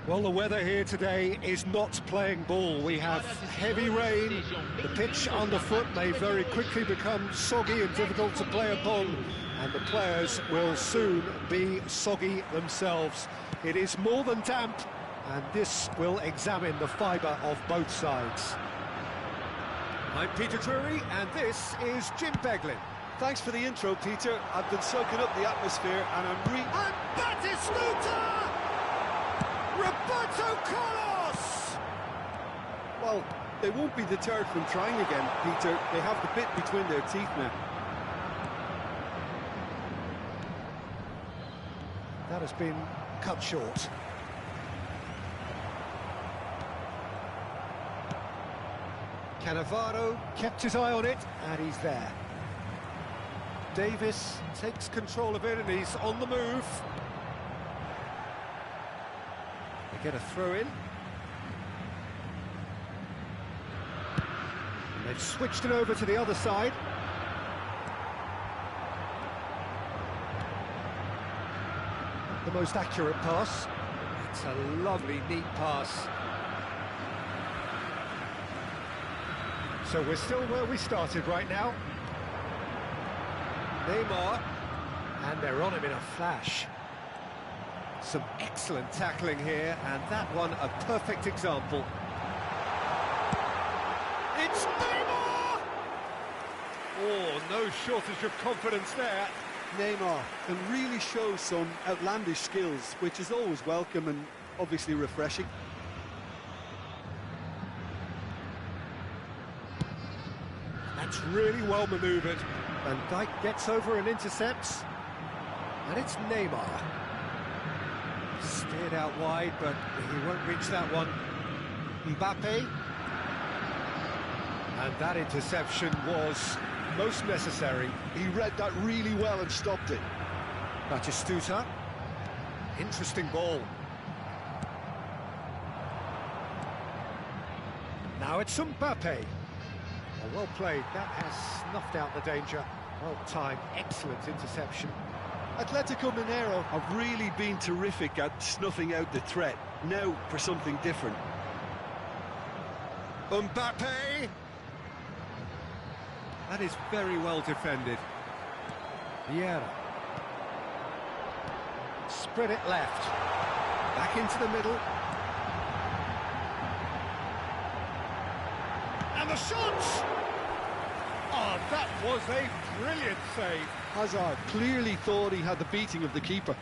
Well, the weather here today is not playing ball. We have heavy rain. The pitch underfoot may very quickly become soggy and difficult to play upon, and the players will soon be soggy themselves. It is more than damp, and this will examine the fibre of both sides. I'm Peter Drury, and this is Jim Beglin. Thanks for the intro, Peter. I've been soaking up the atmosphere, and I'm And Batistuta! Roberto Carlos! Well, they won't be deterred from trying again, Peter. They have the bit between their teeth now. That has been cut short. Cannavaro kept his eye on it, and he's there. Davis takes control of it, and he's on the move. They get a throw in. And they've switched it over to the other side. The most accurate pass. It's a lovely, neat pass. So we're still where we started right now. Neymar, and they're on him in a flash. Some excellent tackling here, and that one a perfect example. It's Neymar! Oh, no shortage of confidence there. Neymar can really show some outlandish skills, which is always welcome and obviously refreshing. That's really well manoeuvred. Van Dijk gets over and intercepts. And it's Neymar. Steered out wide, but he won't reach that one. Mbappe. And that interception was most necessary. He read that really well and stopped it. Batistuta. Interesting ball. Now it's Mbappe. Well played, that has snuffed out the danger. Well timed, excellent interception. Atletico Mineiro have really been terrific at snuffing out the threat. Now for something different. Mbappe! That is very well defended. Vieira. Spread it left. Back into the middle. And the shot! Oh, that was a brilliant save. Hazard clearly thought he had the beating of the keeper.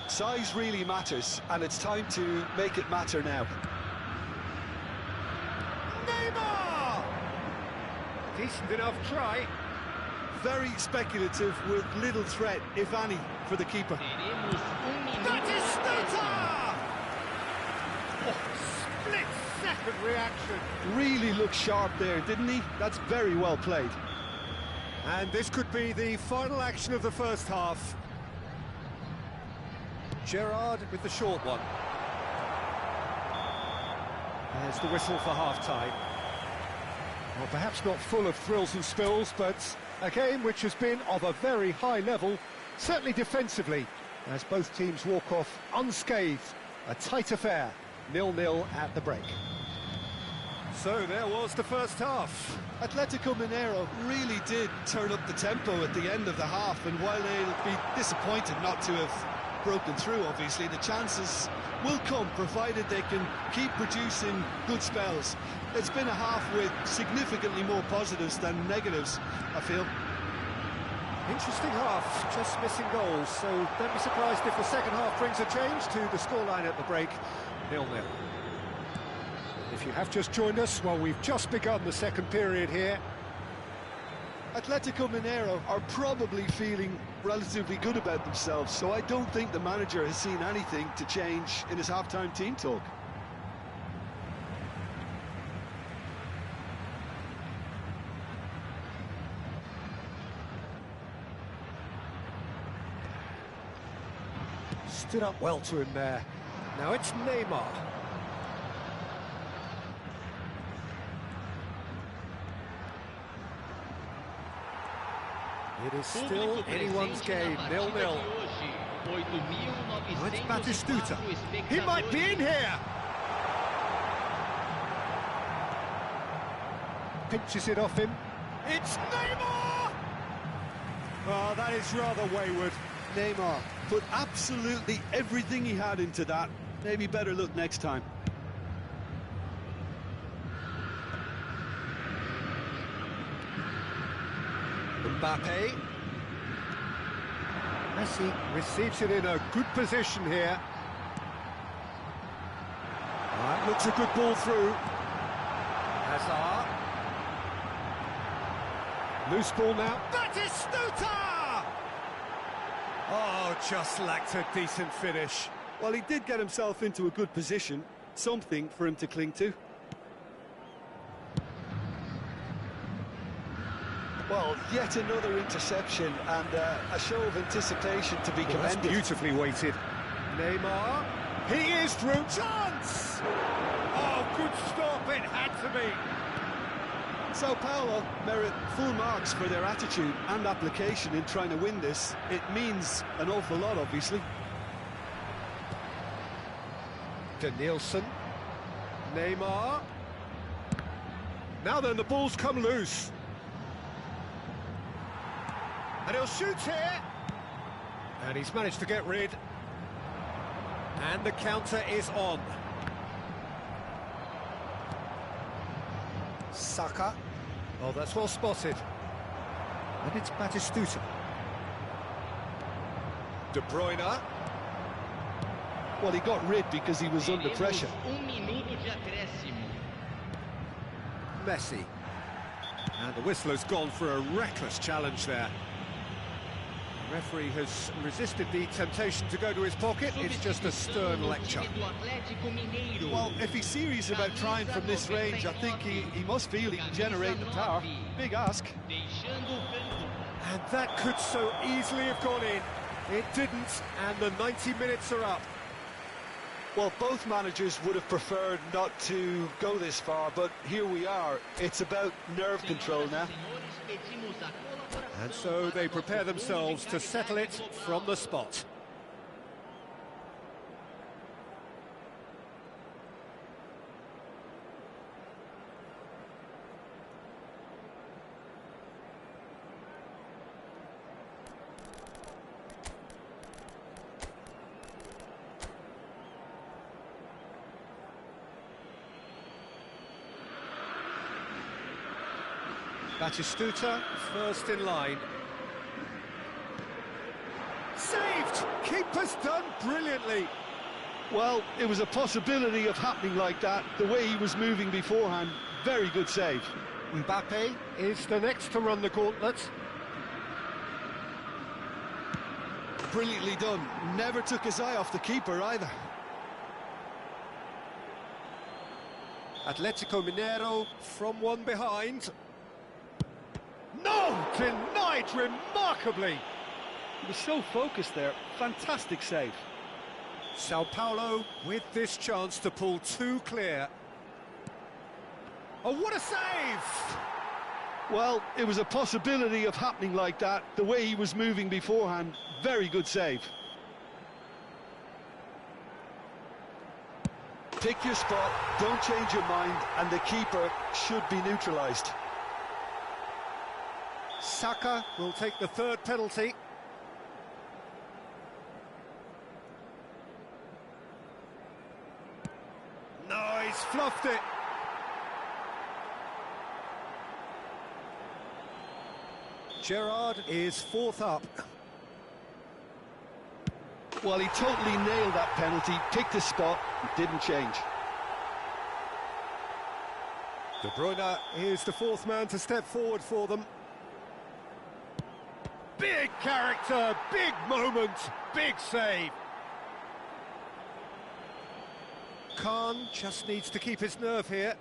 Size really matters, and it's time to make it matter now. Neymar! Decent enough try. Very speculative with little threat, if any, for the keeper. Batistuta! Oh, split-second reaction. Really looked sharp there, didn't he? That's very well played. And this could be the final action of the first half. Gerrard with the short one. There's the whistle for half-time. Well, perhaps not full of thrills and spills, but a game which has been of a very high level, certainly defensively, as both teams walk off unscathed. A tight affair, 0-0 at the break. So there was the first half. Atletico Mineiro really did turn up the tempo at the end of the half, and while they'll be disappointed not to have broken through, obviously, the chances will come, provided they can keep producing good spells. It's been a half with significantly more positives than negatives, I feel. Interesting half, just missing goals, so don't be surprised if the second half brings a change to the scoreline at the break, 0-0. If you have just joined us, well, we've just begun the second period here. Atletico Mineiro are probably feeling relatively good about themselves, so I don't think the manager has seen anything to change in his half-time team talk. Stood up well to him there. Now it's Neymar. It is still anyone's game, 0-0. Oh, it's Batistuta. He might be in here. Pinches it off him. It's Neymar! Oh, that is rather wayward. Neymar put absolutely everything he had into that. Maybe better look next time. Mbappe. Messi receives it in a good position here. That looks a good ball through. Hazard. Loose ball now. Batistuta! Oh, just lacked a decent finish. Well, he did get himself into a good position. Something for him to cling to. Well, yet another interception and a show of anticipation to be commended. That's beautifully weighted. Neymar. He is through. Chance! Oh, good stop. It had to be. Sao Paulo merit full marks for their attitude and application in trying to win this. It means an awful lot, obviously. Danielson. Neymar. Now then, the ball's come loose. And he'll shoot here. And he's managed to get rid. And the counter is on. Saka. Oh, that's well spotted. And it's Batistuta. De Bruyne. Well, he got rid because he was under pressure. Messi. And the whistle has gone for a reckless challenge there. The referee has resisted the temptation to go to his pocket. It's just a stern lecture. Well, if he's serious about trying from this range, I think he must feel he can generate the power. Big ask. And that could so easily have gone in. It didn't, and the 90 minutes are up. Well, both managers would have preferred not to go this far, but here we are. It's about nerve control now. And so they prepare themselves to settle it from the spot. Batistuta, first in line. Saved! Keeper's done brilliantly. Well, it was a possibility of happening like that, the way he was moving beforehand. Very good save. Mbappe is the next to run the gauntlet. Brilliantly done. Never took his eye off the keeper either. Atletico Mineiro from one behind. No! Denied remarkably! He was so focused there. Fantastic save. Sao Paulo with this chance to pull two clear. Oh, what a save! Well, it was a possibility of happening like that, the way he was moving beforehand. Very good save. Pick your spot, don't change your mind, and the keeper should be neutralised. Saka will take the third penalty. No, he's fluffed it. Gerrard is fourth up. Well, he totally nailed that penalty, picked his spot, didn't change. De Bruyne is the fourth man to step forward for them. Big character, big moment, big save. Khan just needs to keep his nerve here.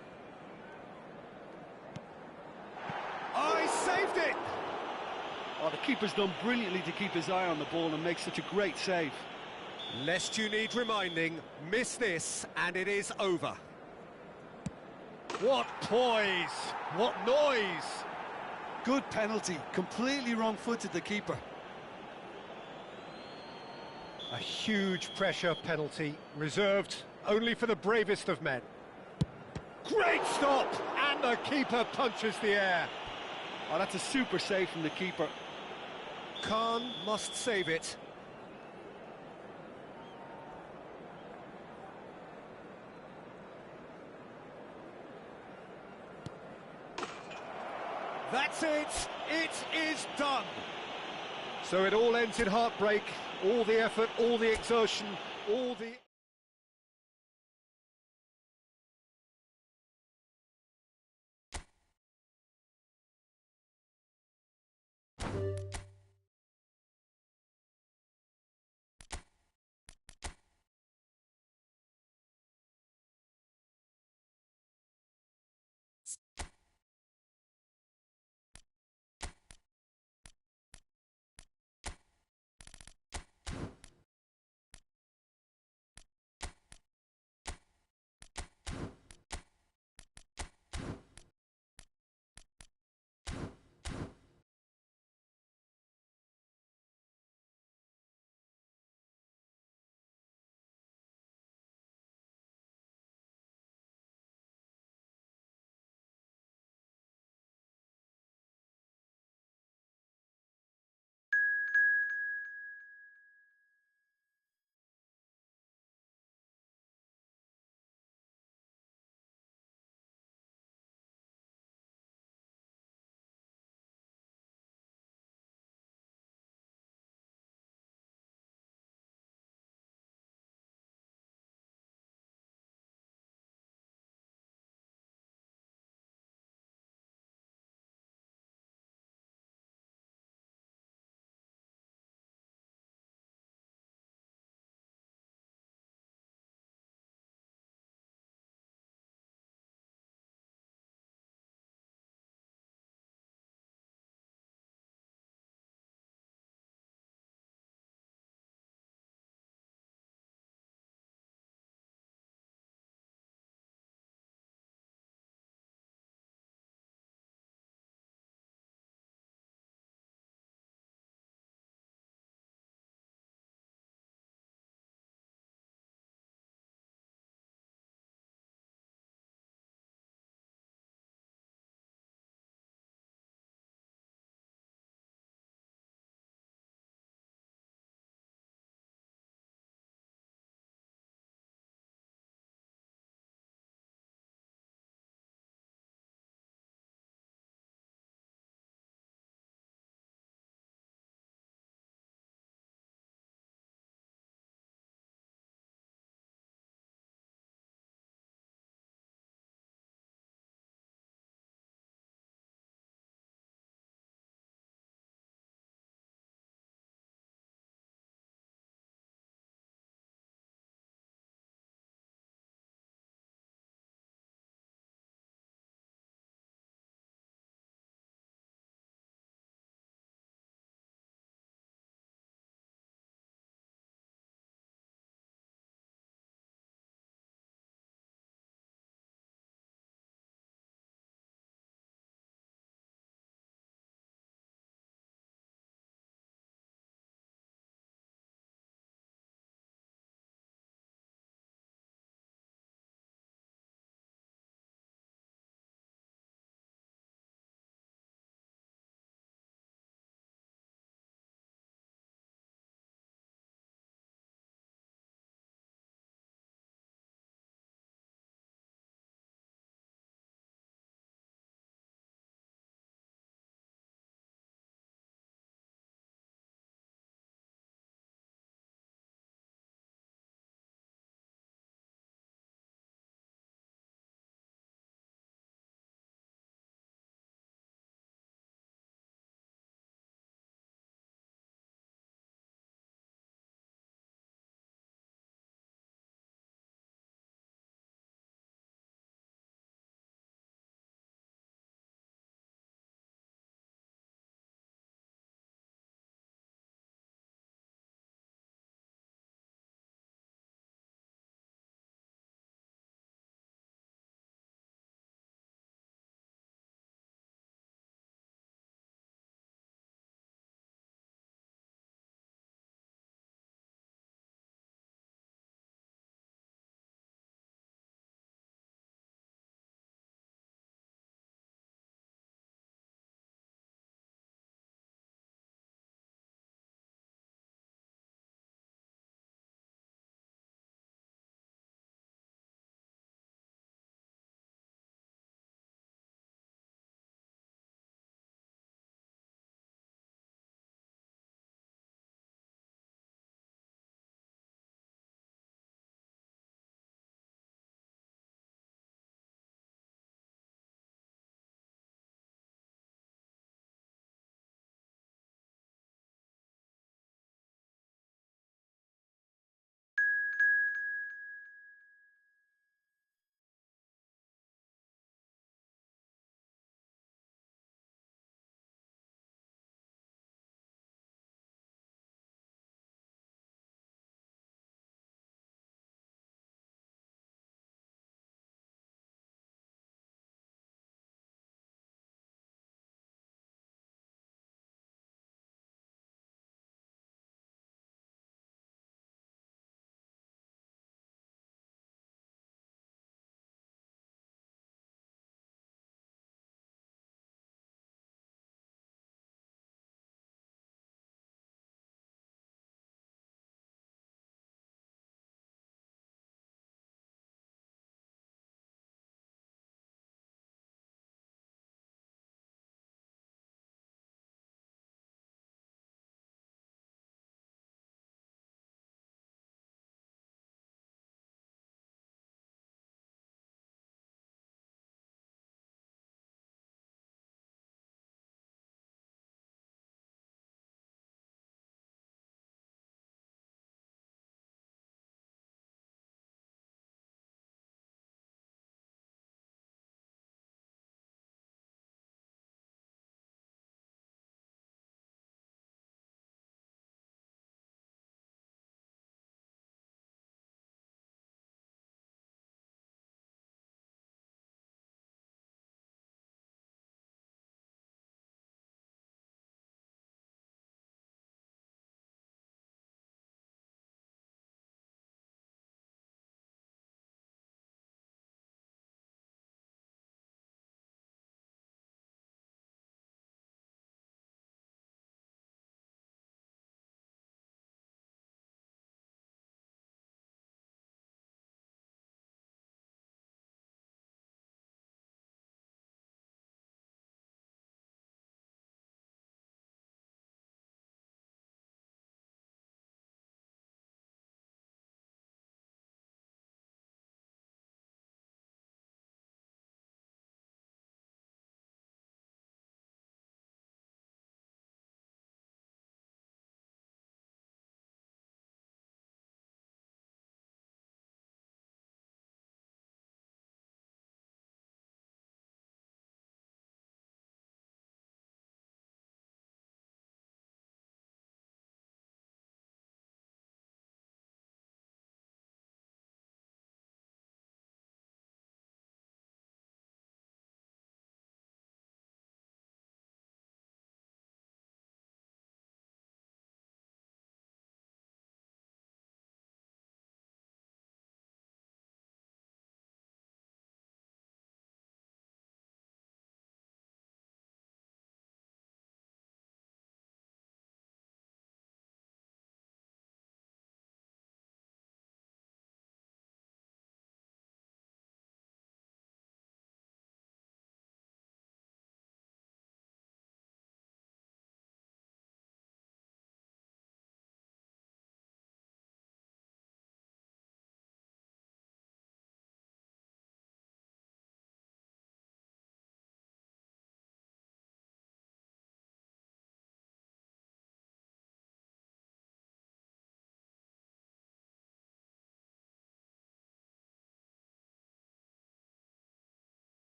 Oh, he saved it! Oh, the keeper's done brilliantly to keep his eye on the ball and make such a great save. Lest you need reminding, miss this and it is over. What poise, what noise! Good penalty, completely wrong-footed the keeper. A huge pressure penalty, reserved only for the bravest of men. Great stop! And the keeper punches the air. Oh, that's a super save from the keeper. Khan must save it. That's it! It is done! So it all ends in heartbreak. All the effort, all the exertion, all the...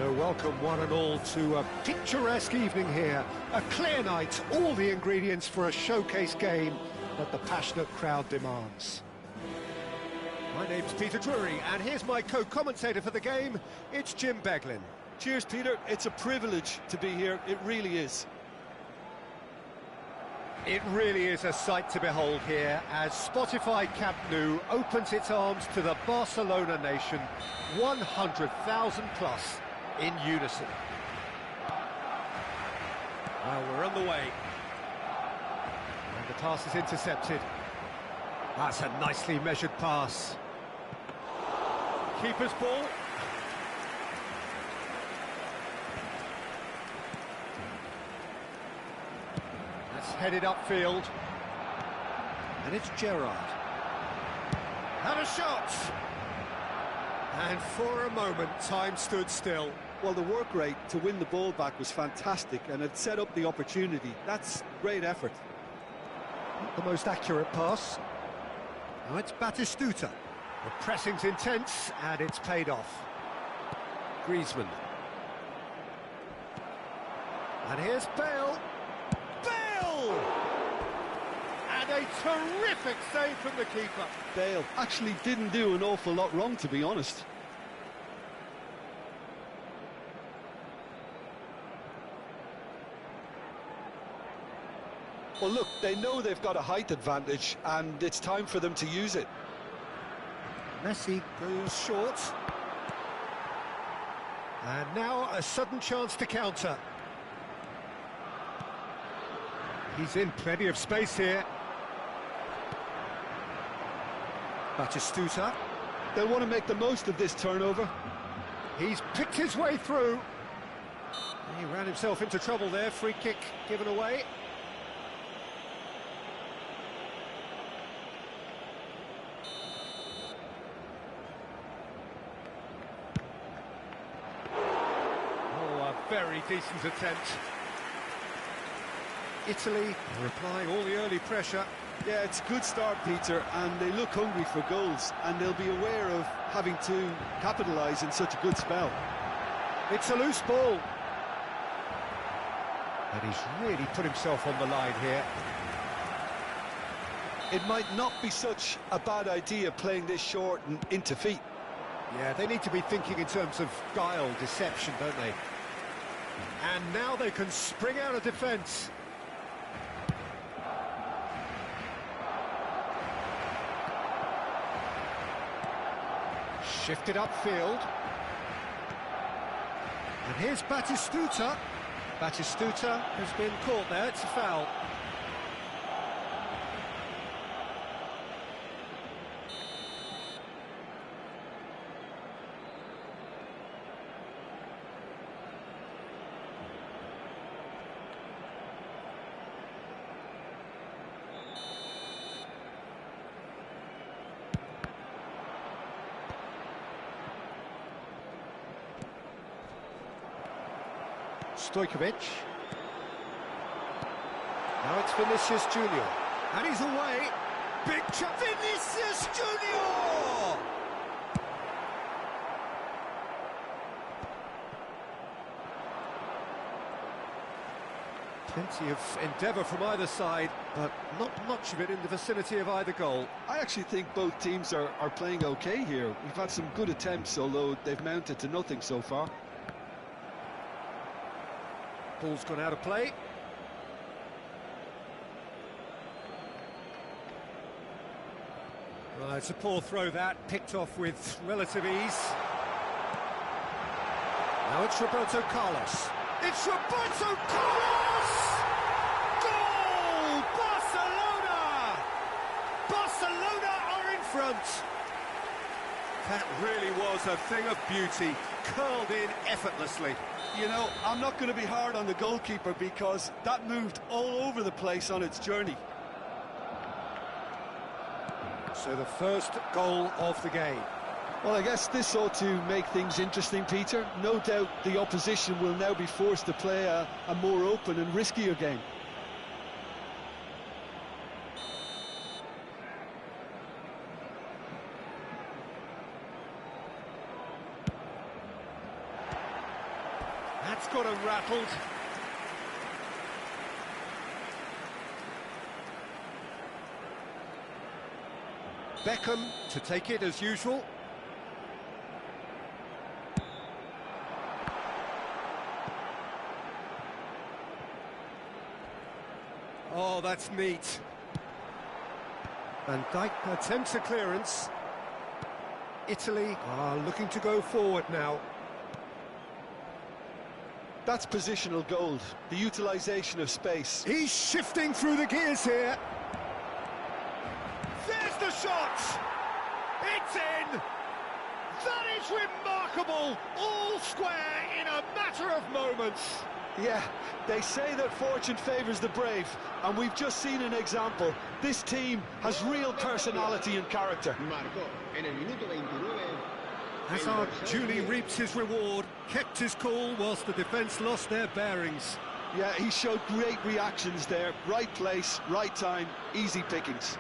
So welcome one and all to a picturesque evening here. A clear night, all the ingredients for a showcase game that the passionate crowd demands. My name's Peter Drury, and here's my co-commentator for the game, it's Jim Beglin. Cheers, Peter. It's a privilege to be here. It really is. It really is a sight to behold here as Spotify Camp Nou opens its arms to the Barcelona nation, 100,000 plus in unison. Well, we're on the way. And the pass is intercepted. That's a nicely measured pass. Keeper's ball. That's headed upfield. And it's Gerrard. And a shot! And for a moment, time stood still. Well, the work rate to win the ball back was fantastic, and it set up the opportunity. That's great effort. Not the most accurate pass. Now it's Batistuta. The pressing's intense, and it's paid off. Griezmann. And here's Bale. Bale! And a terrific save from the keeper. Bale actually didn't do an awful lot wrong, to be honest. Well, look, they know they've got a height advantage, and it's time for them to use it. Messi goes short. And now a sudden chance to counter. He's in plenty of space here. Batistuta. They'll want to make the most of this turnover. He's picked his way through. He ran himself into trouble there. Free kick given away. Very decent attempt. Italy are applying all the early pressure. Yeah, it's a good start, Peter, and they look hungry for goals, and they'll be aware of having to capitalise in such a good spell. It's a loose ball. And he's really put himself on the line here. It might not be such a bad idea playing this short and into feet. Yeah, they need to be thinking in terms of guile, deception, don't they? And now they can spring out of defence. Shifted upfield. And here's Batistuta. Batistuta has been caught there, it's a foul. Stojkovic. Now it's Vinicius Junior. And he's away. Big chance. Vinicius Junior! Plenty of endeavour from either side, but not much of it in the vicinity of either goal. I actually think both teams are playing okay here. We've had some good attempts, although they've mounted to nothing so far. Ball's gone out of play. Well, it's a poor throw that, picked off with relative ease. Now it's Roberto Carlos. It's Roberto Carlos! Goal! Barcelona! Barcelona are in front. That really was a thing of beauty, curled in effortlessly. You know, I'm not going to be hard on the goalkeeper because that moved all over the place on its journey. So the first goal of the game. Well, I guess this ought to make things interesting, Peter. No doubt the opposition will now be forced to play a more open and riskier game. that's got him rattled. Beckham to take it as usual. Oh, that's neat. Van Dijk attempts a clearance. Italy are looking to go forward now. That's positional gold, the utilisation of space. He's shifting through the gears here. There's the shot! It's in! That is remarkable! All square in a matter of moments. Yeah, they say that fortune favours the brave, and we've just seen an example. This team has real personality and character. Marcó en el minuto 29. Hazard duly reaps his reward, kept his cool whilst the defence lost their bearings. Yeah, he showed great reactions there. Right place, right time, easy pickings.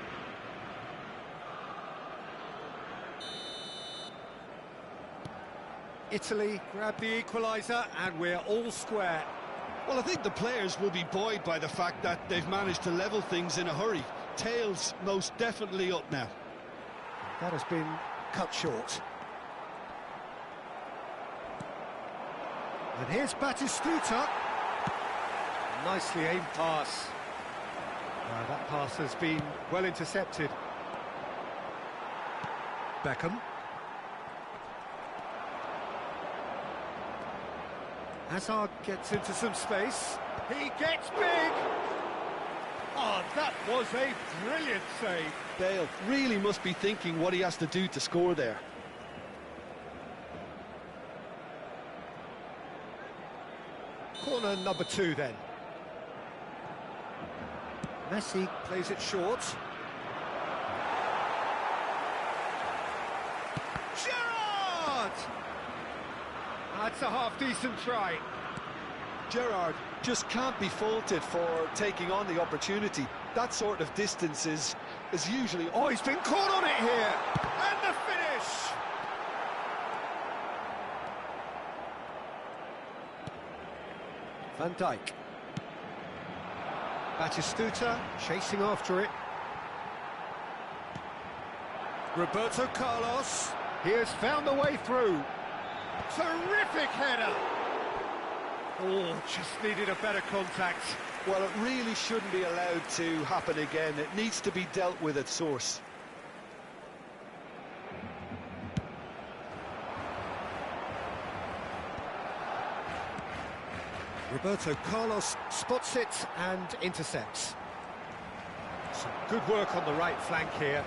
Italy grab the equaliser and we're all square. Well, I think the players will be buoyed by the fact that they've managed to level things in a hurry. Tails most definitely up now. That has been cut short. And here's Batistuta. Nicely aimed pass. That pass has been well intercepted. Beckham. Hazard gets into some space. He gets big! Oh, that was a brilliant save. Bale really must be thinking what he has to do to score there. Corner number 2 then. Messi plays it short. Gerrard! That's a half-decent try. Gerrard just can't be faulted for taking on the opportunity. That sort of distance is usually... Oh, he's been caught on it here! And the finish! Van Dijk. Batistuta chasing after it. Roberto Carlos. He has found a way through. Terrific header! Oh, just needed a better contact. Well, it really shouldn't be allowed to happen again. It needs to be dealt with at source. Roberto Carlos spots it and intercepts. Some good work on the right flank here.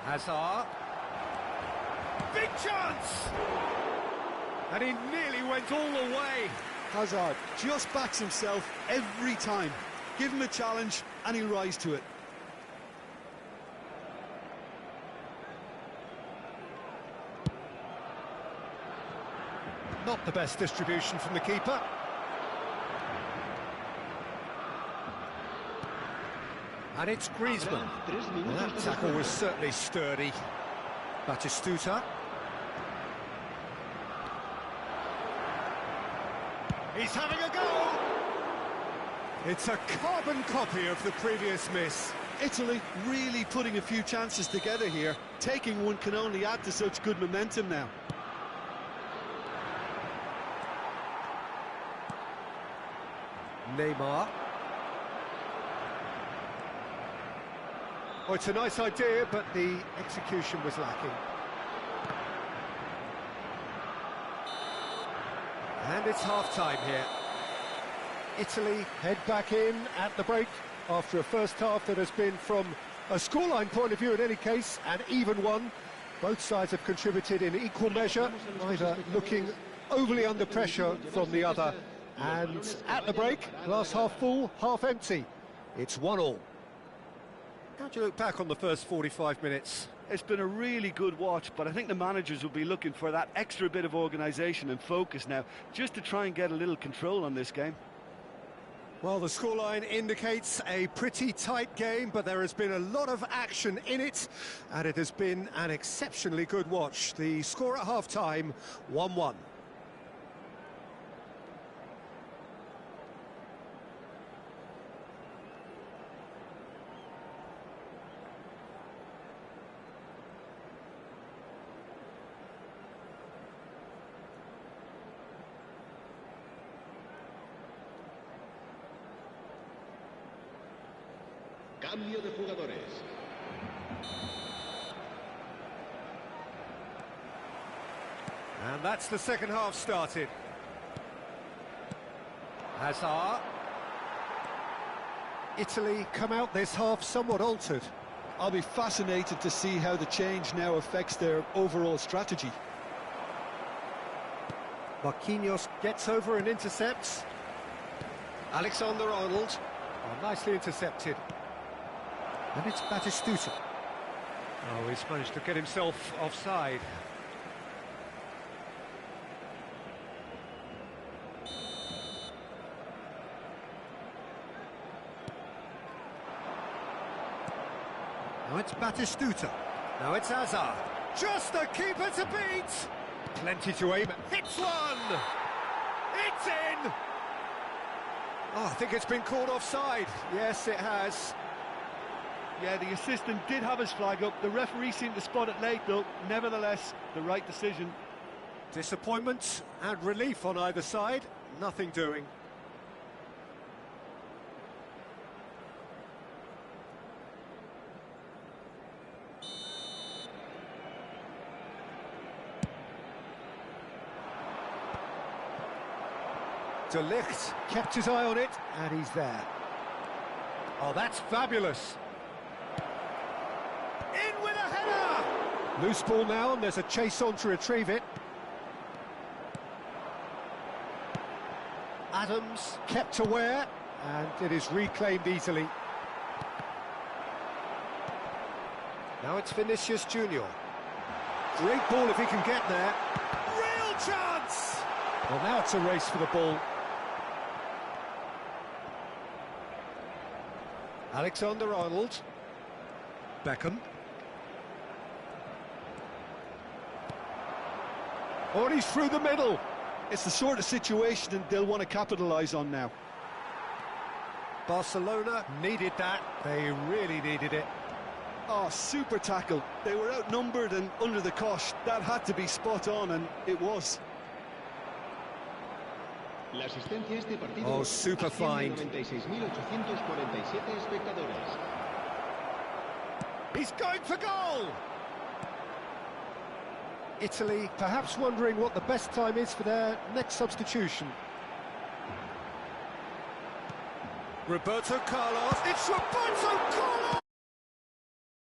Hazard. Big chance! And he nearly went all the way. Hazard just backs himself every time. Give him a challenge and he'll rise to it. Not the best distribution from the keeper. And it's Griezmann. Well, that tackle was certainly sturdy. Batistuta. He's having a go! It's a carbon copy of the previous miss. Italy really putting a few chances together here. Taking one can only add to such good momentum now. Neymar. Oh, it's a nice idea, but the execution was lacking. And it's half-time here. Italy head back in at the break after a first half that has been, from a scoreline point of view in any case, an even one. Both sides have contributed in equal measure, neither looking overly under pressure from the other. And at the break, glass half full, half empty. It's 1-1. How do you look back on the first 45 minutes? It's been a really good watch, but I think the managers will be looking for that extra bit of organisation and focus now, just to try and get a little control on this game. Well, the scoreline indicates a pretty tight game, but there has been a lot of action in it, and it has been an exceptionally good watch. The score at half-time, 1-1. Cambio de jugadores. And that's the second half started. Hazard. Italy come out this half somewhat altered. I'll be fascinated to see how the change now affects their overall strategy. Marquinhos gets over and intercepts. Alexander-Arnold. Oh, nicely intercepted. And it's Batistuta. Oh, he's managed to get himself offside. Now it's Batistuta. Now it's Hazard. Just the keeper to beat! Plenty to aim at. Hits one! It's in! Oh, I think it's been called offside. Yes, it has. Yeah, the assistant did have his flag up. The referee seemed to spot it late, though. Nevertheless, the right decision. Disappointment and relief on either side. Nothing doing. De Ligt kept his eye on it, and he's there. Oh, that's fabulous. In with a header! Loose ball now, and there's a chase on to retrieve it. Adams kept aware, and it is reclaimed easily. Now it's Vinicius Junior. Great ball if he can get there. Real chance! Well, now it's a race for the ball. Alexander-Arnold. Beckham. Oh, and he's through the middle. It's the sort of situation that they'll want to capitalise on now. Barcelona needed that. They really needed it. Oh, super tackle. They were outnumbered and under the cosh. That had to be spot on, and it was. La asistencia a este partido. Oh, super fine. 96.847 espectadores. He's going for goal! Italy perhaps wondering what the best time is for their next substitution. Roberto Carlos. It's Roberto Carlos!